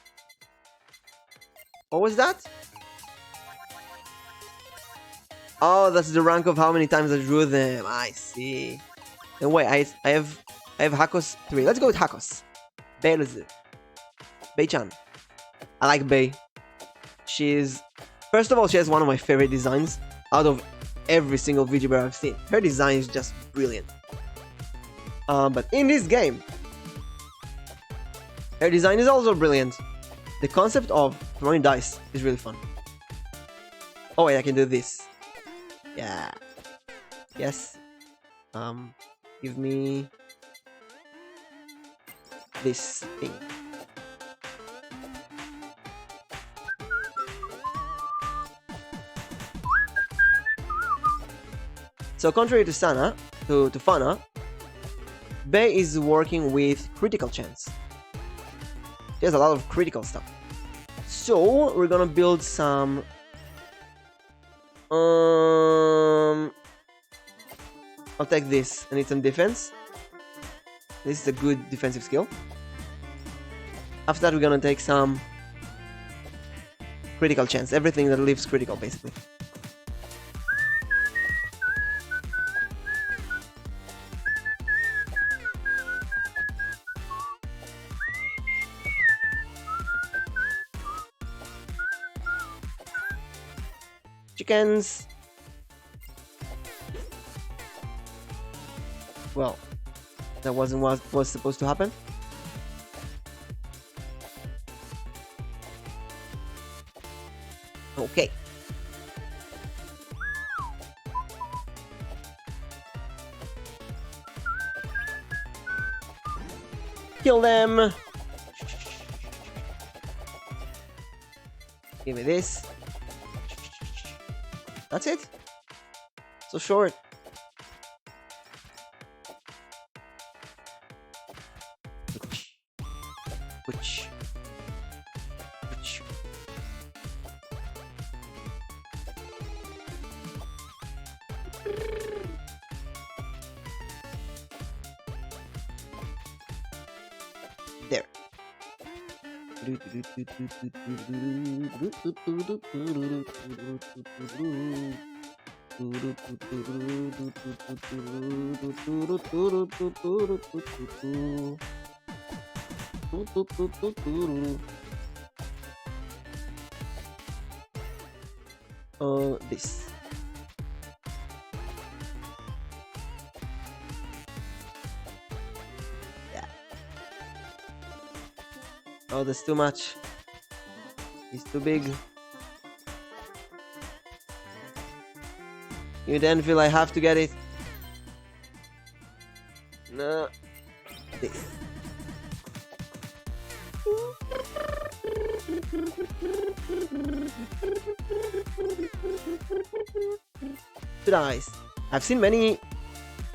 What was that? Oh, that's the rank of how many times I drew them. I see. And wait, I have Hakos 3. Let's go with Hakos. Bei-chan. I like Bei. First of all, she has one of my favorite designs out of every single VTuber I've seen. Her design is just brilliant. But in this game, her design is also brilliant. The concept of throwing dice is really fun. Oh wait, I can do this. Yeah. Yes. Give me this thing. So contrary to Sana, to Fana, Bei is working with critical chance. She has a lot of critical stuff. So we're gonna build some I'll take this. I need some defense. This is a good defensive skill. After that, we're gonna take some critical chance. Everything that leaves critical, basically. Chickens. Well, that wasn't what was supposed to happen. Okay. Kill them. Give me this. That's it. So short. Which. There. This. Yeah. Oh, that's too much. It's too big. You then feel I have to get it. No. This. Nice. I've seen many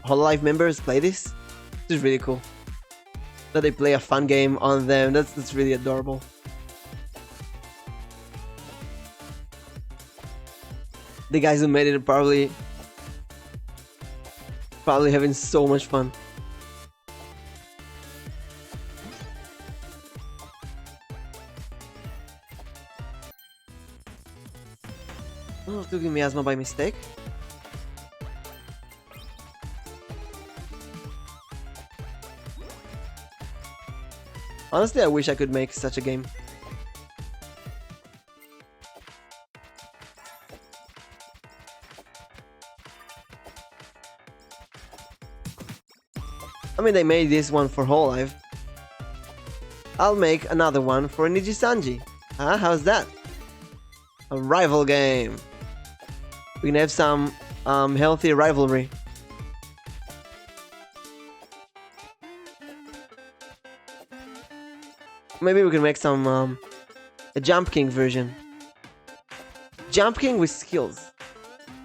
Hololive members play this. This is really cool. That they play a fun game on them. That's really adorable. The guys who made it are probably having so much fun. Oh, took miasma by mistake. Honestly, I wish I could make such a game. I mean, they made this one for Hololive. I'll make another one for Nijisanji. Huh? How's that? A rival game. We can have some healthy rivalry. Maybe we can make some a Jump King version. Jump King with skills.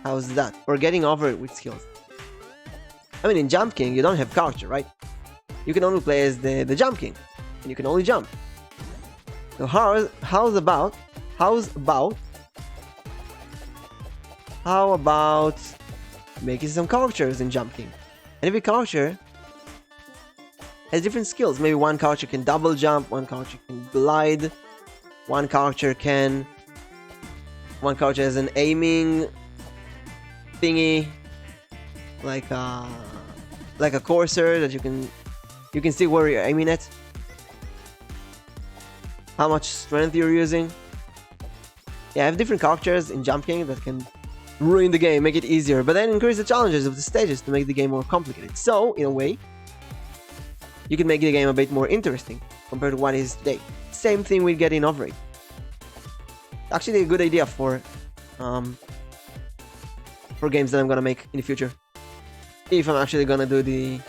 How's that? Or getting over it with skills. I mean, in Jump King, you don't have character, right? You can only play as the Jump King, and you can only jump. So how about making some characters in Jump King? And every character has different skills. Maybe one character can double jump, one character can glide, one character has an aiming thingy, like a cursor that you can see where you're aiming at, how much strength you're using. Yeah, I have different characters in Jump King that can ruin the game, make it easier, but then increase the challenges of the stages to make the game more complicated. So, in a way, you can make the game a bit more interesting compared to what it is today. Same thing with getting over it. Actually, a good idea for games that I'm gonna make in the future. If I'm actually gonna do the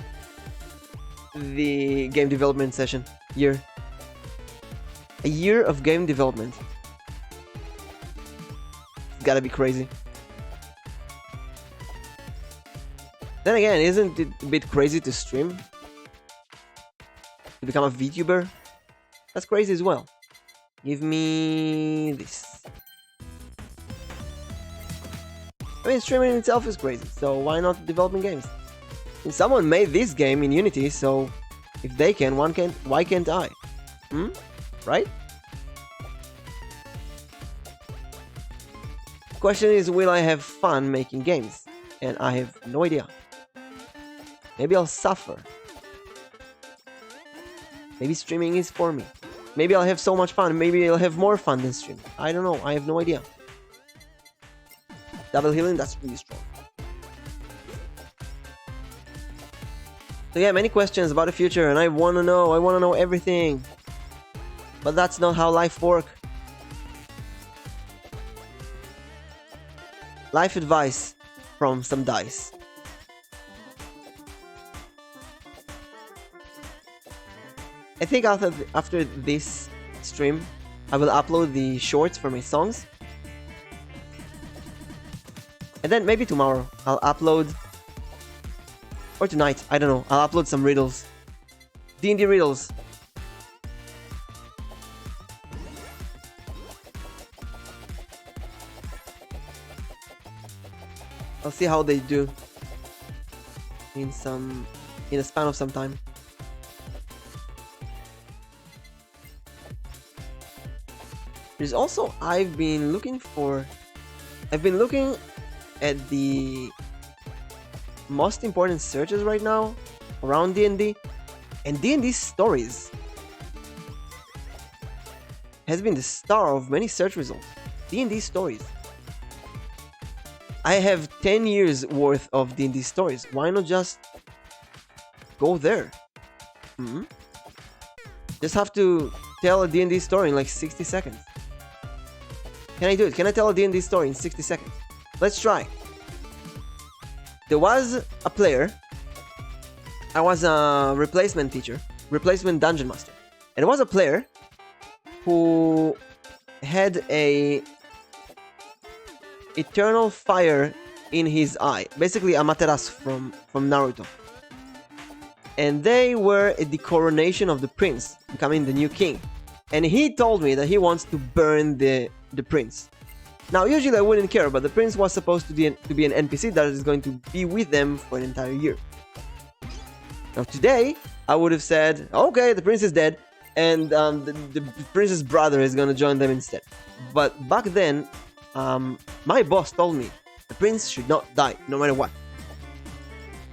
game development session year. A year of game development. It's gotta be crazy. Then again, isn't it a bit crazy to stream? To become a VTuber? That's crazy as well. Give me this. I mean, streaming in itself is crazy, so why not developing games? And someone made this game in Unity, so if they can, why can't I? Right? The question is, will I have fun making games? And I have no idea. Maybe I'll suffer. Maybe streaming is for me. Maybe I'll have so much fun. Maybe I'll have more fun than streaming. I don't know. I have no idea. Double healing, that's really strong. So yeah, many questions about the future, and I want to know everything. But that's not how life works. Life advice from some dice. I think after this stream, I will upload the shorts for my songs. And then maybe tomorrow I'll upload, or tonight, I don't know, I'll upload some riddles. D&D riddles. I'll see how they do in a span of some time. There's also, I've been looking at the most important searches right now around D&D, and D&D stories has been the star of many search results. D&D stories. I have 10 years worth of D&D stories. Why not just go there? Just have to tell a D&D story in like 60 seconds. Can I do it? Can I tell a D&D story in 60 seconds? Let's try. there was a player. I was a replacement teacher, replacement dungeon master. And there was a player who had a eternal fire in his eye. Basically, Amaterasu from Naruto. And they were at the coronation of the prince, becoming the new king. And he told me that he wants to burn the prince. Now, usually I wouldn't care, but the prince was supposed to be an NPC that is going to be with them for an entire year. Now, today, I would have said, okay, the prince is dead, and the prince's brother is going to join them instead. But back then, my boss told me the prince should not die, no matter what.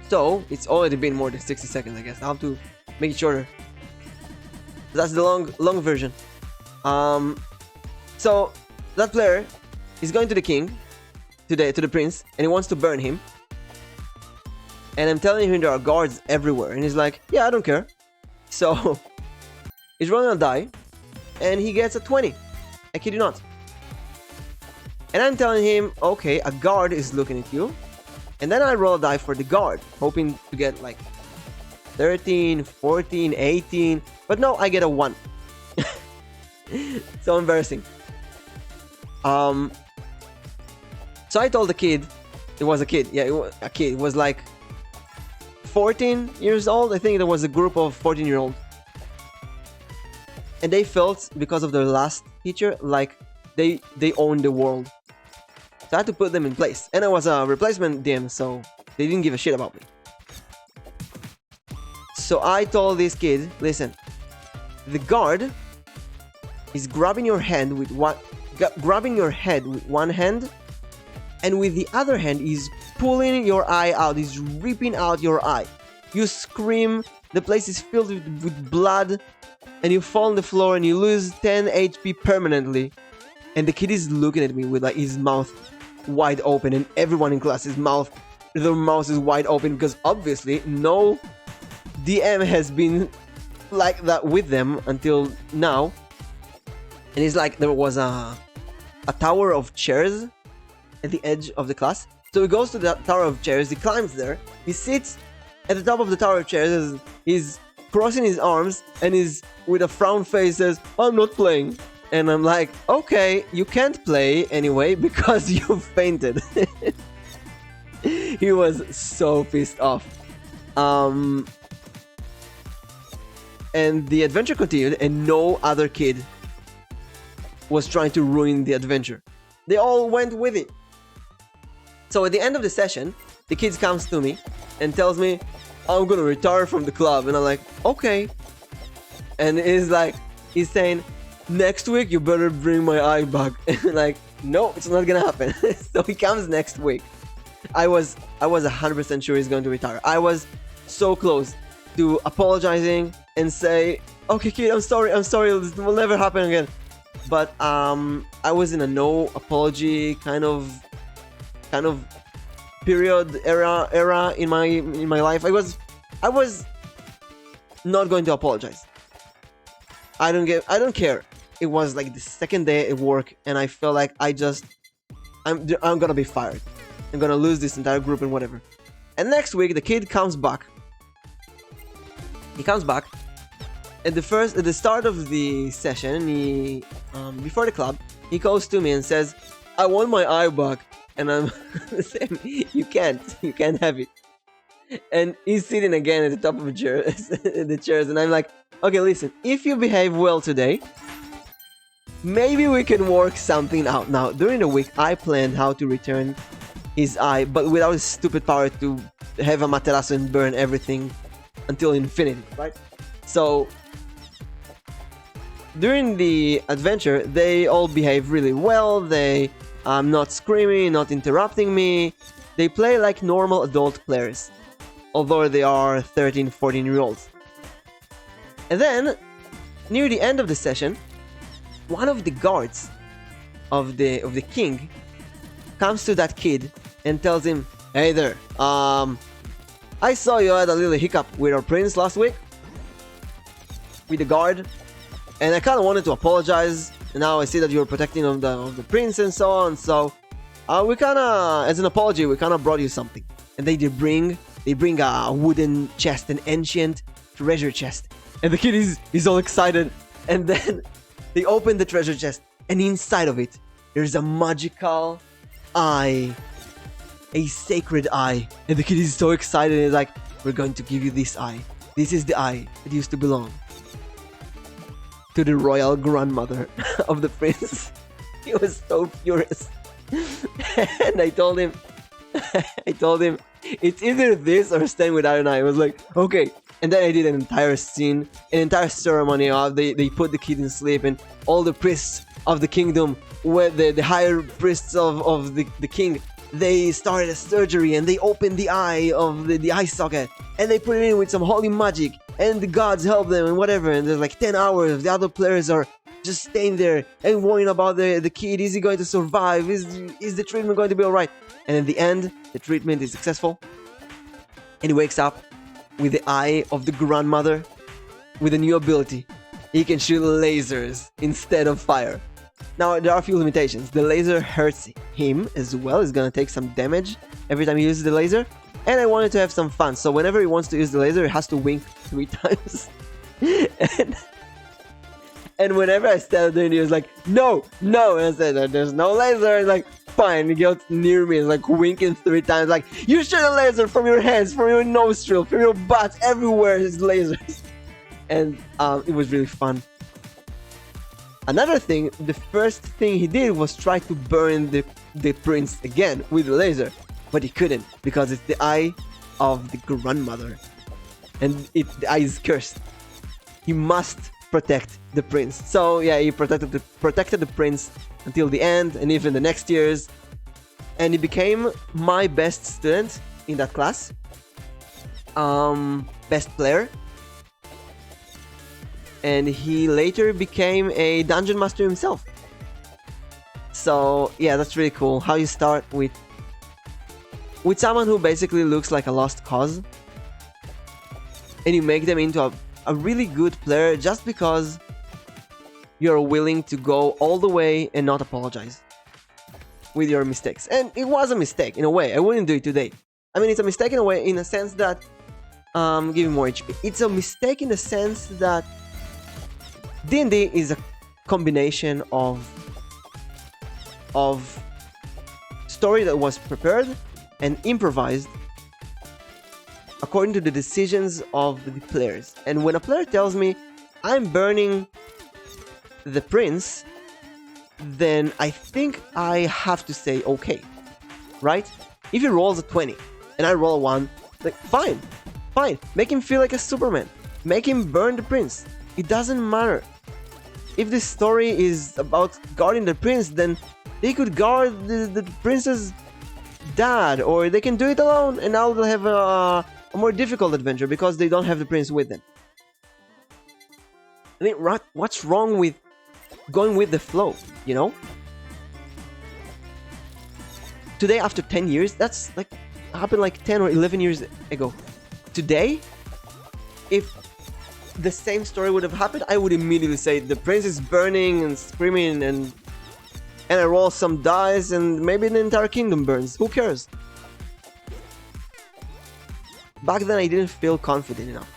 So, it's already been more than 60 seconds, I guess. I have to make it shorter. That's the long version. So, that player is going to the king, to the prince, and he wants to burn him. And I'm telling him there are guards everywhere. And he's like, yeah, I don't care. So, he's rolling a die, and he gets a 20. I kid you not. And I'm telling him, okay, a guard is looking at you. And then I roll a die for the guard, hoping to get like 13, 14, 18. But no, I get a 1. So embarrassing. So I told the kid, it was a kid. Yeah, it was a kid. It was like 14 years old. I think there was a group of 14-year-olds. And they felt, because of their last teacher, like they owned the world. So I had to put them in place. And I was a replacement DM, so they didn't give a shit about me. So I told this kid, listen, the guard is grabbing your hand with one hand, and with the other hand he's pulling your eye out. He's ripping out your eye. You scream, the place is filled with blood, and you fall on the floor and you lose 10 HP permanently. And the kid is looking at me with like his mouth wide open, and everyone in class, their mouth is wide open, because obviously no DM has been like that with them until now. And it's like there was a tower of chairs at the edge of the class. So he goes to the tower of chairs, he climbs there, he sits at the top of the tower of chairs, he's crossing his arms, and he's with a frown face says, I'm not playing. And I'm like, okay, you can't play anyway because you fainted. He was so pissed off. And the adventure continued, and no other kid was trying to ruin the adventure. They all went with it. So at the end of the session, the kid comes to me and tells me, I'm gonna retire from the club. And I'm like, okay. And he's saying, next week you better bring my eye back. And like, no, it's not gonna happen. So he comes next week. I was 100% sure he's going to retire. I was so close to apologizing and say, okay kid, I'm sorry, this will never happen again. But I was in a no apology kind of period era in my life. I was not going to apologize. I don't care. It was like the second day at work, and I felt like I'm gonna be fired. I'm gonna lose this entire group and whatever. And next week the kid comes back. He comes back. At the start of the session, before the club, he goes to me and says, I want my eye back. And I'm saying, you can't have it. And he's sitting again at the top of the chairs, and I'm like, okay, listen, if you behave well today, maybe we can work something out. Now, during the week, I planned how to return his eye, but without his stupid power to have Amaterasu and burn everything until infinity, right? So, during the adventure, they all behave really well. They not screaming, not interrupting me. They play like normal adult players, although they are 13, 14-year-olds. And then, near the end of the session, one of the guards of the king comes to that kid and tells him, hey there, I saw you had a little hiccup with our prince last week, with the guard, and I kind of wanted to apologize. And now I see that you're protecting of the prince and so on. So we kind of, as an apology, we kind of brought you something. and they bring a wooden chest, an ancient treasure chest, and the kid is all excited, and then they open the treasure chest, and inside of it there's a magical eye, a sacred eye, and the kid is so excited and is like, we're going to give you this eye. This is the eye that used to belong to the royal grandmother of the prince. He was so furious. And I told him, it's either this or stand without an eye. I was like, okay. And then I did an entire scene, an entire ceremony of they put the kid in sleep, and all the priests of the kingdom, where the higher priests of the king, they started a surgery and they opened the eye of the eye socket, and they put it in with some holy magic, and the gods help them and whatever. And there's like 10 hours. The other players are just staying there and worrying about the kid. Is he going to survive? Is the treatment going to be alright? And in the end, the treatment is successful, and he wakes up with the eye of the grandmother with a new ability. He can shoot lasers instead of fire. Now, there are a few limitations. The laser hurts him as well. He's gonna take some damage every time he uses the laser. And I wanted to have some fun, so whenever he wants to use the laser, he has to wink 3 times. and whenever I started doing it, he was like, no! And I said, there's no laser. And like, fine. He got near me and like winking 3 times, like, you shoot a laser from your hands, from your nostril, from your butt, everywhere is lasers. And it was really fun. Another thing, the first thing he did was try to burn the prince again with the laser, but he couldn't, because it's the eye of the grandmother, and the eye is cursed. He must protect the prince. So yeah, he protected the prince until the end, and even the next years, and he became my best student in that class, best player. And he later became a dungeon master himself. So yeah, that's really cool. How you start with someone who basically looks like a lost cause, and you make them into a really good player just because you're willing to go all the way and not apologize with your mistakes. And it was a mistake in a way. I wouldn't do it today. I mean, it's a mistake in a way, in a sense that give him more HP. It's a mistake in the sense that D&D is a combination of story that was prepared and improvised according to the decisions of the players. And when a player tells me, I'm burning the prince, then I think I have to say okay, right? If he rolls a 20 and I roll a 1, like, fine, make him feel like a Superman, make him burn the prince. It doesn't matter. If this story is about guarding the prince, then they could guard the prince's dad, or they can do it alone, and now they'll have a more difficult adventure because they don't have the prince with them. I mean, what's wrong with going with the flow, you know? Today, after 10 years, that's like happened like 10 or 11 years ago. Today, if the same story would have happened, I would immediately say the prince is burning and screaming, and I roll some dice and maybe the entire kingdom burns. Who cares? Back then I didn't feel confident enough.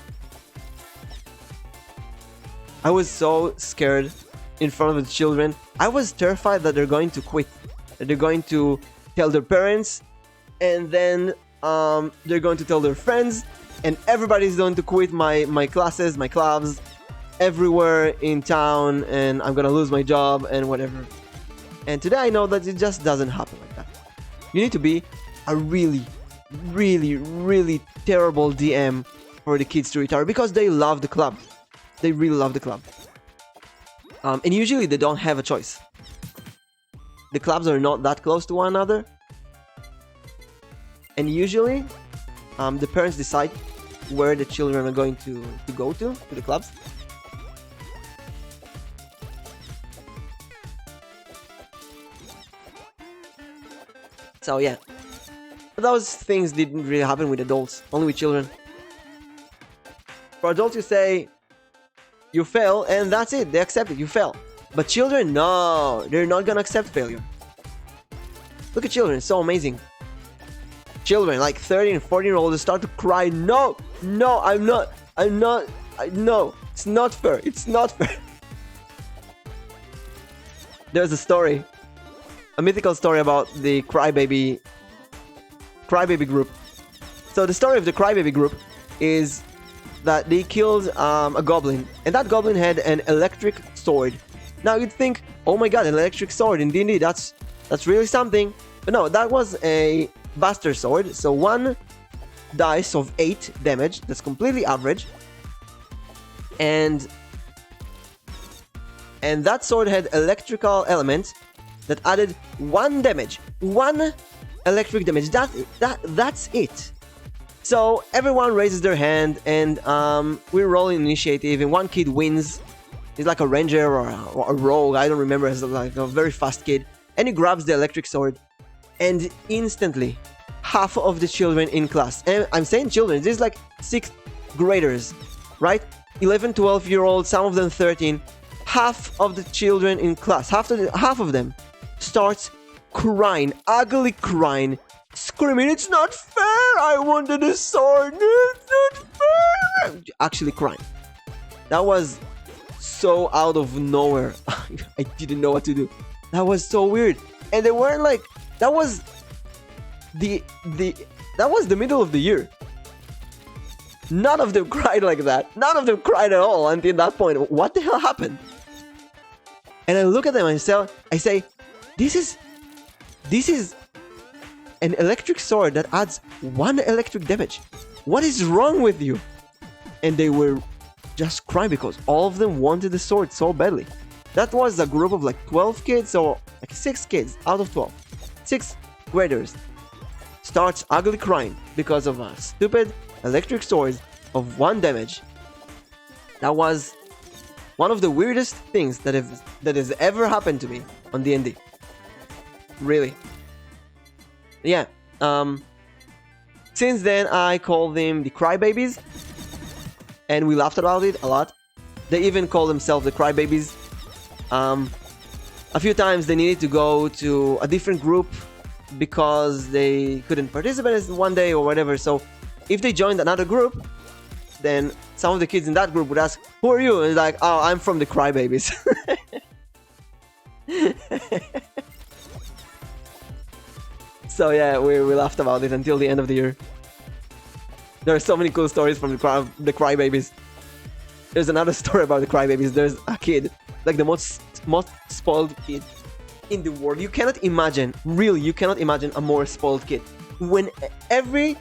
I was so scared in front of the children. I was terrified that they're going to quit, that they're going to tell their parents, and then they're going to tell their friends, and everybody's going to quit my classes, my clubs, everywhere in town, and I'm gonna lose my job and whatever. And today I know that it just doesn't happen like that. You need to be a really terrible DM for the kids to retire, because they love the club. They really love the club. And usually they don't have a choice. The clubs are not that close to one another. And usually the parents decide where the children are going to go to the clubs. So yeah, but those things didn't really happen with adults, only with children. For adults, you say you fail and that's it, they accept it, you fail. But children, no, they're not gonna accept failure. Look at children, it's so amazing. children, like 13 and 14-year-olds, start to cry, no, no, it's not fair, it's not fair. There's a story, a mythical story about the crybaby group. So the story of the crybaby group is that they killed a goblin, and that goblin had an electric sword. Now you'd think, oh my god, an electric sword in D&D, that's really something. But no, that was a Buster sword, so 1 dice of 8 damage, that's completely average. And that sword had electrical elements that added 1 damage. 1 electric damage. That's it. So everyone raises their hand, and we roll initiative, and one kid wins. He's like a ranger or a rogue, I don't remember, as like a very fast kid. And he grabs the electric sword, and instantly, half of the children in class, and I'm saying children, this is like 6th graders, right? 11, 12-year-olds, some of them 13. Half of the children in class, half of them starts crying, ugly crying, screaming, it's not fair, I wanted a sword, it's not fair, actually crying. That was so out of nowhere. I didn't know what to do. That was so weird. And they weren't like, that was the middle of the year. None of them cried like that. None of them cried at all until that point. What the hell happened? And I look at them and I say, this is an electric sword that adds 1 electric damage. What is wrong with you? And they were just crying because all of them wanted the sword so badly. That was a group of like 12 kids, or like 6 kids out of 12. 6th graders starts ugly crying because of a stupid electric sword of 1 damage. That was one of the weirdest things that has ever happened to me on D&D. Really. Yeah. Since then, I call them the crybabies, and we laughed about it a lot. They even call themselves the crybabies. A few times they needed to go to a different group because they couldn't participate one day or whatever. So if they joined another group, then some of the kids in that group would ask, who are you? And it's like, oh, I'm from the crybabies. So yeah, we laughed about it until the end of the year. There are so many cool stories from the crybabies. There's another story about the crybabies. There's a kid, like the most spoiled kid in the world. You cannot imagine, really, you cannot imagine a more spoiled kid. When every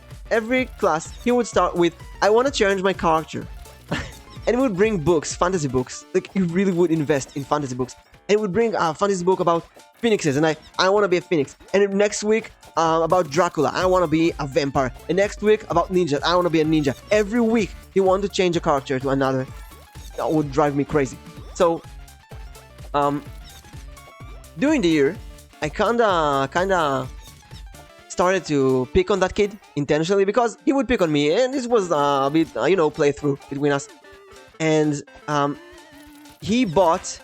class, he would start with, I want to challenge my character. And he would bring books, fantasy books. Like, he really would invest in fantasy books. And he would bring a fantasy book about phoenixes, and I want to be a phoenix. And next week, about Dracula, I want to be a vampire. And next week, about ninjas, I want to be a ninja. Every week, he wanted to change a character to another. That would drive me crazy. So, during the year, I kinda started to pick on that kid intentionally, because he would pick on me, and this was a bit, playthrough between us. And he bought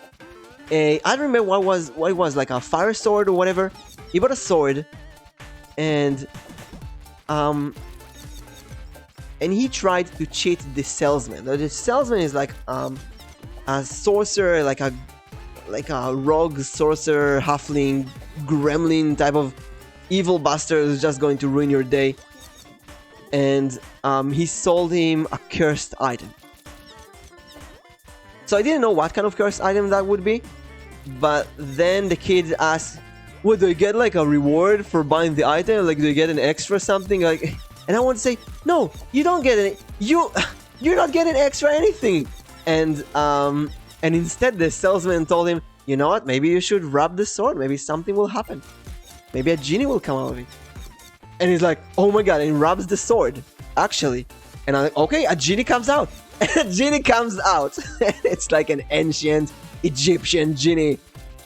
I don't remember what it was, like a fire sword or whatever. He bought a sword, and he tried to cheat the salesman. The salesman is like a sorcerer, like a rogue sorcerer, halfling, gremlin type of evil bastard who's just going to ruin your day. And he sold him a cursed item. So I didn't know what kind of cursed item that would be, but then the kid asked, "What, do I get like a reward for buying the item? Like, do you get an extra something?" Like, and I want to say, "No, you don't get any. You're not getting extra anything." And instead the salesman told him, "You know what? Maybe you should rub the sword. Maybe something will happen. Maybe a genie will come out of it." And he's like, "Oh my god!" And he rubs the sword, actually. And I'm like, "Okay, a genie comes out." And a genie comes out. It's like an ancient Egyptian genie.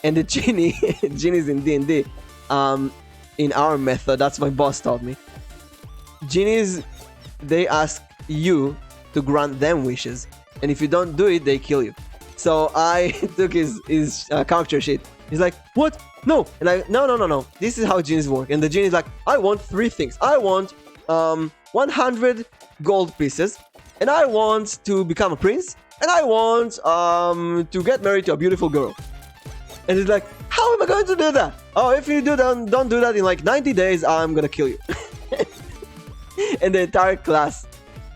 And the genies in D&D, in our method, that's my boss taught me. Genies, they ask you to grant them wishes. And if you don't do it, they kill you. So I took his character sheet He's like, what? No. And no. This is how genies work. And the genie is like, I want 3 things. I want 100 gold pieces. And I want to become a prince. And I want to get married to a beautiful girl. And he's like, how am I going to do that? Oh, if you don't do that in like 90 days, I'm gonna kill you. And the entire class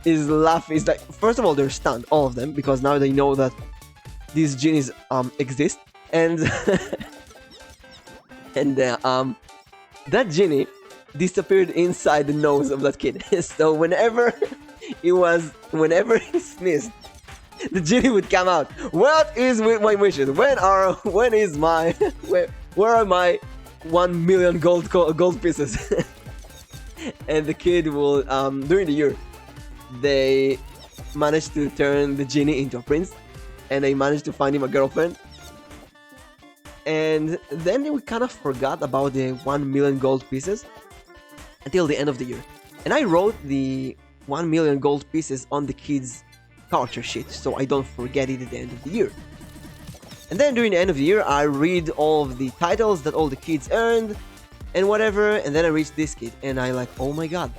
is laughing. It's like, first of all, they're stunned, all of them, because now they know that these genies exist. And that genie disappeared inside the nose of that kid. So whenever he sneezed, the genie would come out. What is with my wishes? Where are my 1 million gold pieces? And the kid will during the year, they managed to turn the genie into a prince, and they managed to find him a girlfriend. And then we kind of forgot about the 1 million gold pieces until the end of the year. And I wrote the 1 million gold pieces on the kids' culture sheet, so I don't forget it at the end of the year. And then during the end of the year, I read all of the titles that all the kids earned and whatever, and then I reached this kid, and I like, oh my god,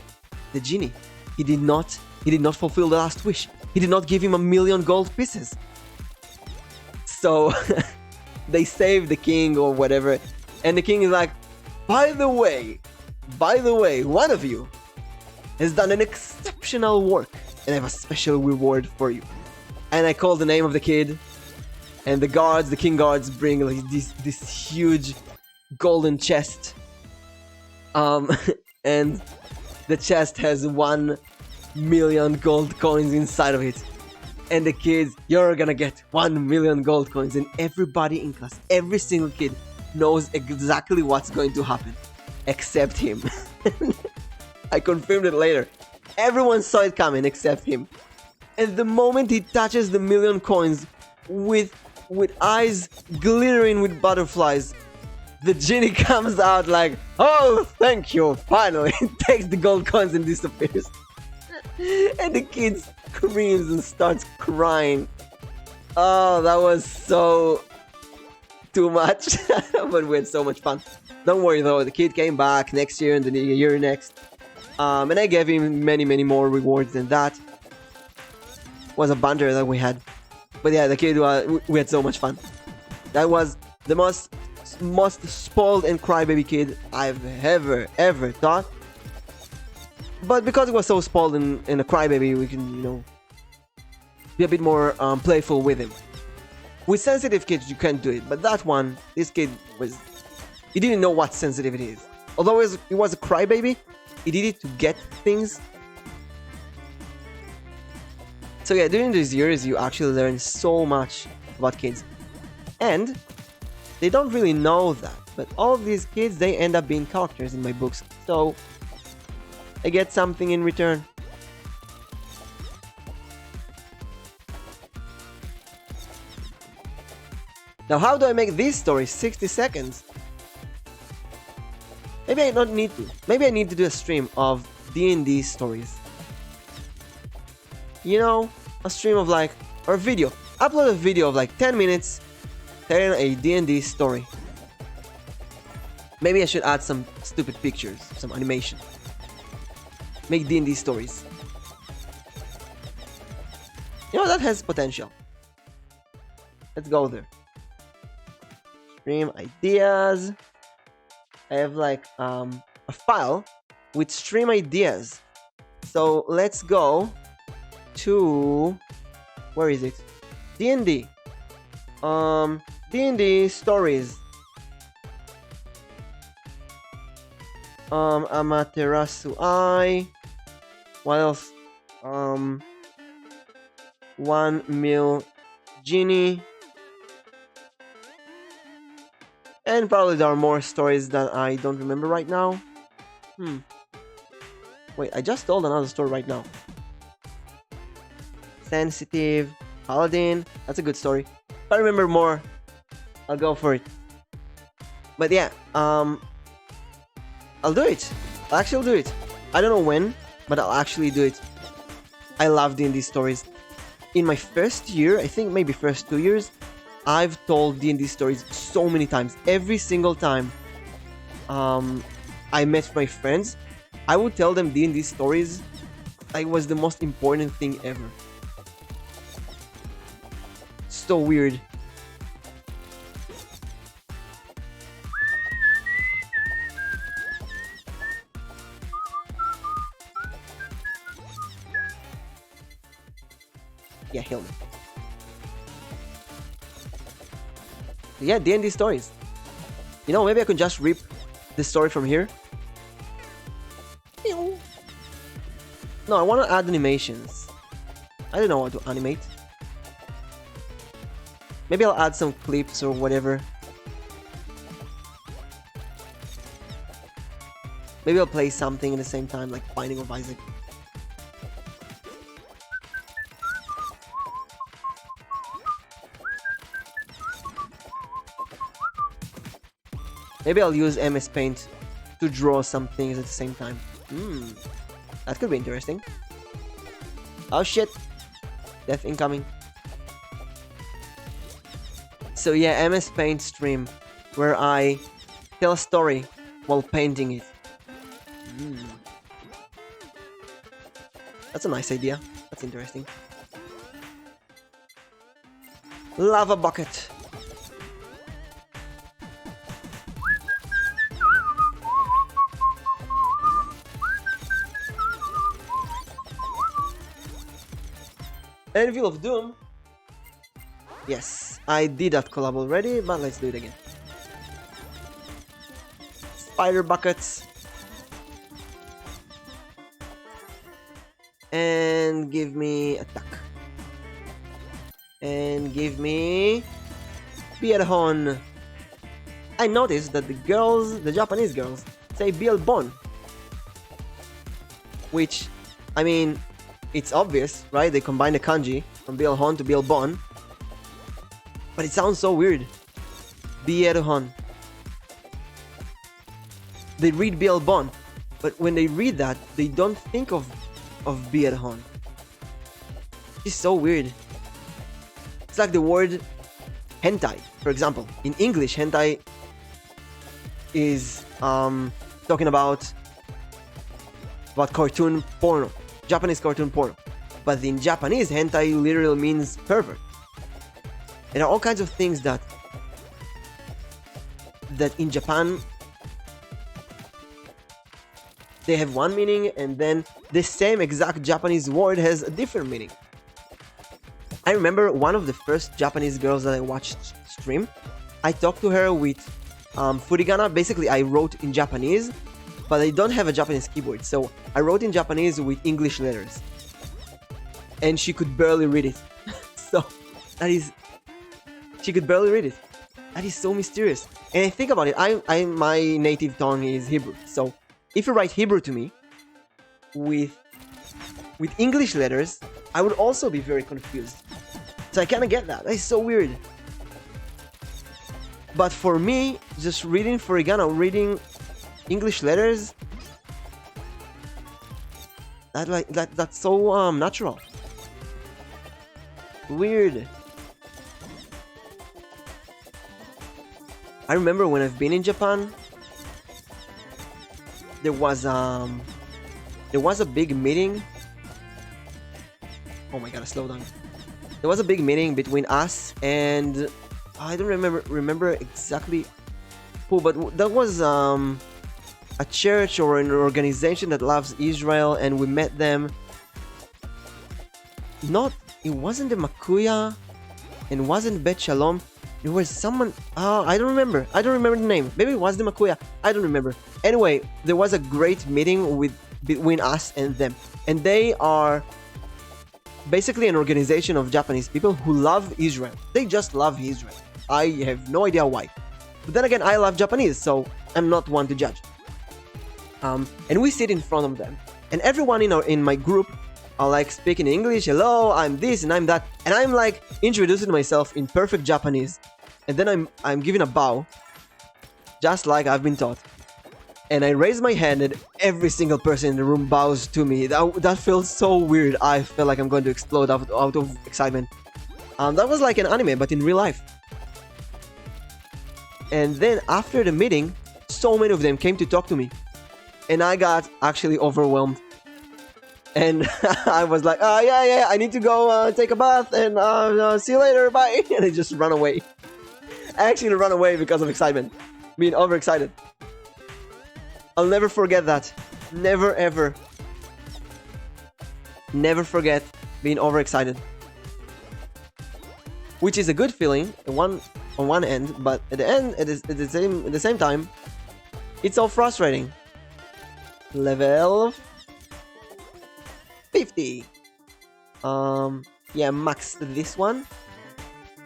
the genie, he did not fulfill the last wish. He did not give him 1 million gold pieces. So they saved the king or whatever, and the king is like, by the way, one of you has done an exceptional work, and I have a special reward for you. And I call the name of the kid, and the king guards bring like this huge golden chest. And the chest has 1 million gold coins inside of it. And the kids, you're gonna get 1 million gold coins. And everybody in class, every single kid knows exactly what's going to happen. Except him. I confirmed it later. Everyone saw it coming except him. And the moment he touches the 1 million coins with eyes glittering with butterflies, the genie comes out like, oh, thank you, finally. Takes the gold coins and disappears. And the kid screams and starts crying. Oh, that was so too much. But we had so much fun. Don't worry though, the kid came back next year and the year next. And I gave him many more rewards than that. It was a banter that we had. But yeah, the kid, we had so much fun. That was the most spoiled and crybaby kid I've ever thought. But because he was so spoiled and a crybaby, we can, be a bit more playful with him. With sensitive kids, you can't do it. But that one, this kid he didn't know what sensitivity is. Although he was a crybaby, he did it to get things. So yeah, during these years, you actually learn so much about kids. And they don't really know that, but all of these kids, they end up being characters in my books. So I get something in return. Now, how do I make this story 60 seconds? Maybe I don't need to. Maybe I need to do a stream of D&D stories. A stream of or a video. Upload a video of 10 minutes telling a D&D story. Maybe I should add some stupid pictures, some animation. Make D&D stories. That has potential. Let's go there. Stream ideas. I have a file with stream ideas. So let's go to, where is it? D&D. D&D stories. Amaterasu I. What else? 1 mil genie. And probably there are more stories that I don't remember right now. Wait, I just told another story right now. Sensitive, Paladin. That's a good story. If I remember more, I'll go for it. But yeah, I'll do it. I'll actually do it. I don't know when, but I'll actually do it. I love D&D stories. In my first year, I think maybe first 2 years, I've told D&D stories so many times. Every single time I met my friends, I would tell them D&D stories. Like, was the most important thing ever. So weird. Yeah, heal me. Yeah, D&D stories. You know, maybe I could just rip the story from here. No, I want to add animations. I don't know what to animate. Maybe I'll add some clips or whatever. Maybe I'll play something at the same time, like Binding of Isaac. Maybe I'll use MS Paint to draw some things at the same time. That could be interesting. Oh shit! Death incoming. So yeah, MS Paint stream where I tell a story while painting it. That's a nice idea. That's interesting. Lava bucket. Anvil of Doom. Yes, I did that collab already, but let's do it again. Spider buckets. And give me attack. And give me Bielhon. I noticed that the girls, the Japanese girls, say Bielbon. Which, I mean, it's obvious, right? They combine the kanji from Bielhon to Bielbon. But it sounds so weird. Bielhon. They read Bielbon, but when they read that, they don't think of Bielhon. It's so weird. It's like the word hentai, for example. In English, hentai is talking about cartoon porno. Japanese cartoon porno. But in Japanese, hentai literally means pervert. There are all kinds of things that in Japan they have one meaning, and then the same exact Japanese word has a different meaning. I remember one of the first Japanese girls that I watched stream. I talked to her with furigana. Basically, I wrote in Japanese, but I don't have a Japanese keyboard, so I wrote in Japanese with English letters. And she could barely read it. So, she could barely read it. That is so mysterious. And I think about it, my native tongue is Hebrew. So, if you write Hebrew to me with English letters, I would also be very confused. So I kind of get that. That is so weird. But for me, just reading furigana, reading English letters, that's so natural. Weird. I remember when I've been in Japan, there was a big meeting. Oh my god, slow down. There was a big meeting between us and I don't remember exactly who, but that was a church or an organization that loves Israel, and we met them. It wasn't the Makuya, and wasn't Bet Shalom. There was someone. I don't remember the name. Maybe it was the Makuya. I don't remember. Anyway, there was a great meeting between us and them, and they are basically an organization of Japanese people who love Israel. They just love Israel. I have no idea why. But then again, I love Japanese, so I'm not one to judge. And we sit in front of them, and everyone in my group are like speaking English. Hello, I'm this and I'm that, and I'm like introducing myself in perfect Japanese, and then I'm giving a bow, just like I've been taught. And I raise my hand, and every single person in the room bows to me. That feels so weird. I feel like I'm going to explode out of excitement. That was like an anime, but in real life. And then after the meeting, so many of them came to talk to me. And I got actually overwhelmed. And I was like, yeah, I need to go take a bath and see you later, bye. And I just run away. I actually run away because of excitement. Being overexcited. I'll never forget that. Never ever. Never forget being overexcited. Which is a good feeling on one end, but at the end, at the same time, it's so frustrating. Level 50. Yeah, max this one.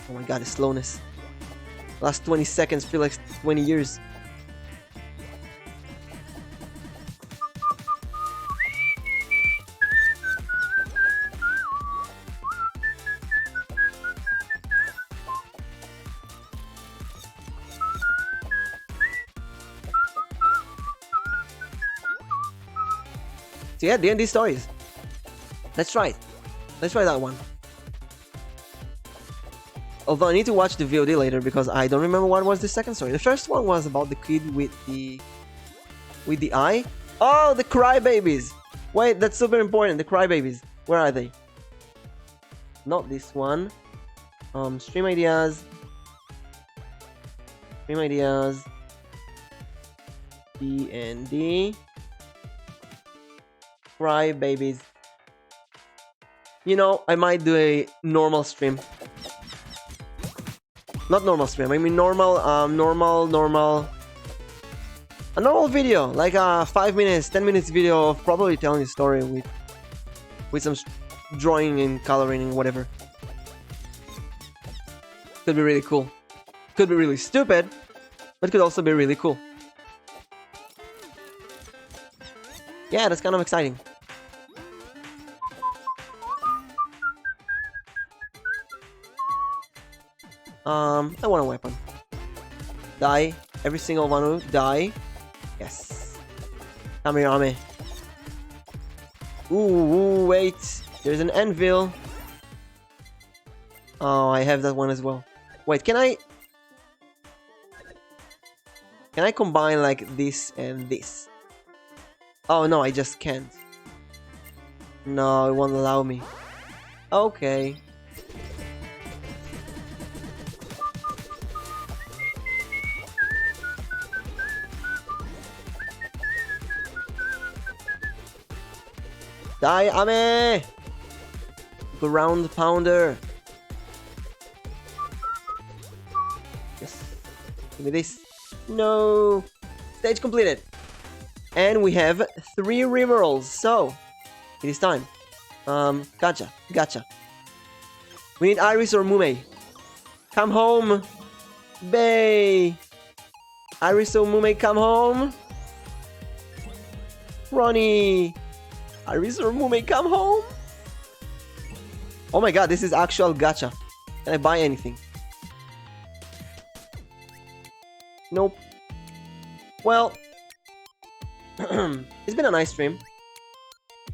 Oh my god, the slowness. Last 20 seconds feel like 20 years. So yeah, D&D stories. Let's try it. Let's try that one. Although I need to watch the VOD later because I don't remember what was the second story. The first one was about the kid with the eye. Oh, the crybabies. Wait, that's super important. The crybabies. Where are they? Not this one. Stream ideas. Stream ideas. D&D. Crybabies. You know, I might do a normal stream. Not normal stream, I mean normal, a normal video, like a 5 minutes, 10 minutes video of probably telling a story with some drawing and coloring and whatever. Could be really cool. Could be really stupid, but could also be really cool. Yeah, that's kind of exciting. I want a weapon. Die. Every single one will die. Yes. Kamirame. Ooh, wait. There's an anvil. Oh, I have that one as well. Wait, can I combine like this and this? Oh no, I just can't. No, it won't allow me. Okay. Die, Ame! Ground pounder. Yes. Give me this. No. Stage completed. And we have 3 rerolls. So, it is time. Gotcha. We need Iris or Mume. Come home. Bay. Iris or Mume, come home. Ronnie. Iris or Mume, come home. Oh my god, this is actual gacha. Can I buy anything? Nope. Well, it's been a nice stream.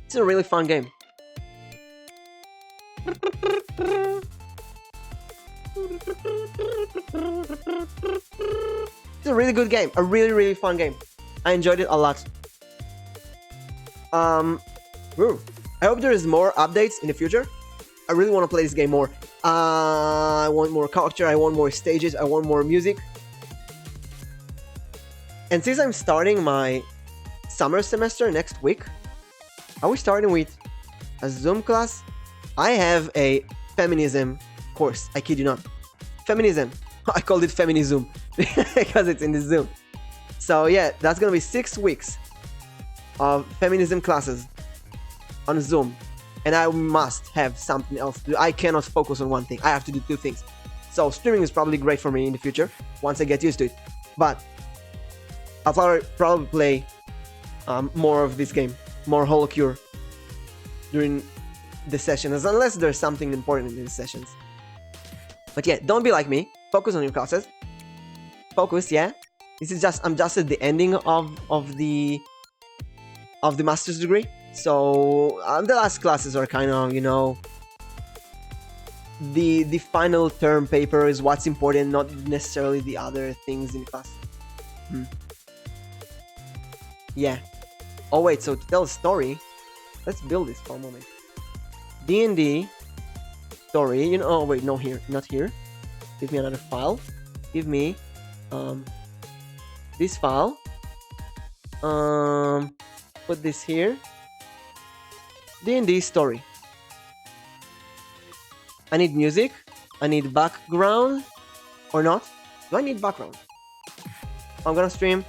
It's a really fun game. It's a really good game. A really fun game. I enjoyed it a lot. I hope there is more updates in the future. I really want to play this game more. I want more character, I want more stages, I want more music. And since I'm starting my summer semester next week, are we starting with a Zoom class? I have a feminism course, I kid you not. Feminism. I called it Feminism because it's in the Zoom. So yeah, that's gonna be 6 weeks of feminism classes on Zoom, and I must have something else to do. I cannot focus on one thing. I have to do 2 things. So streaming is probably great for me in the future once I get used to it. But I'll probably play more of this game, more HoloCure during the sessions, unless there's something important in the sessions. But yeah, don't be like me. Focus on your classes. Focus, yeah. This is I'm just at the ending of the master's degree. So the last classes are kind of, you know, the final term paper is what's important, not necessarily the other things in class. Yeah. Oh wait, so to tell a story, let's build this for a moment. D&D story. You know. Oh wait, no, here, not here. Give me another file. Give me this file. Put this here. D&D story. I need music. I need background. Or not? Do I need background? I'm gonna stream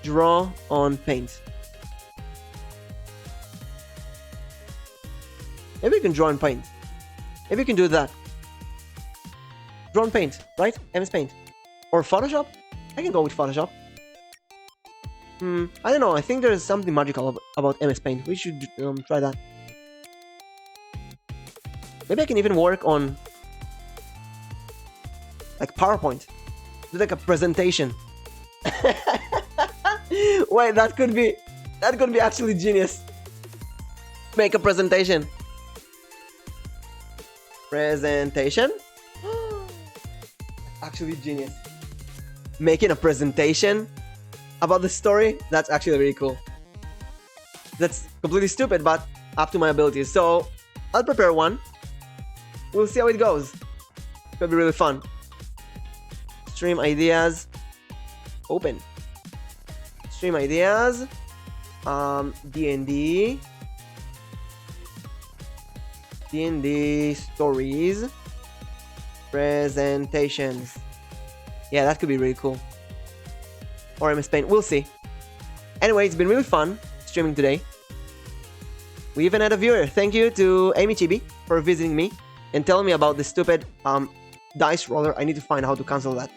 draw on paint. Maybe we can draw on paint. Maybe we can do that. Draw on paint, right? MS Paint. Or Photoshop? I can go with Photoshop. I don't know. I think there's something magical about MS Paint. We should try that. Maybe I can even work on like PowerPoint. Do like a presentation. Wait, that could be actually genius. Make a presentation. Presentation? Actually genius. Making a presentation about the story, that's actually really cool. That's completely stupid, but up to my abilities. So I'll prepare one. We'll see how it goes. It'll be really fun. Stream ideas. Open. Stream ideas. D&D. D&D stories. Presentations. Yeah, that could be really cool. Or MS Paint. We'll see. Anyway, it's been really fun streaming today. We even had a viewer. Thank you to Amy Chibi for visiting me and telling me about this stupid dice roller. I need to find how to cancel that.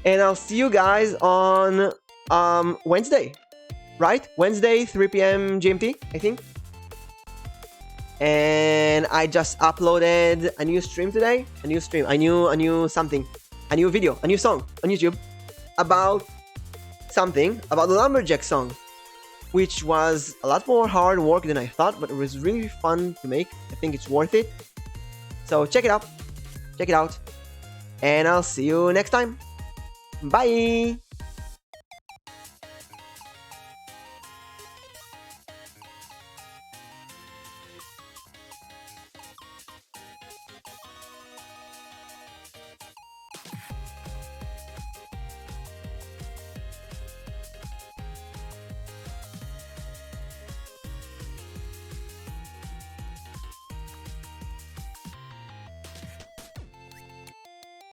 And I'll see you guys on Wednesday. Right? Wednesday, 3 p.m. GMT, I think. And I just uploaded a new stream today. A new stream. A new something. A new video. A new song on YouTube. About something. About the Lumberjack song. Which was a lot more hard work than I thought. But it was really fun to make. I think it's worth it. So check it out. Check it out. And I'll see you next time. Bye!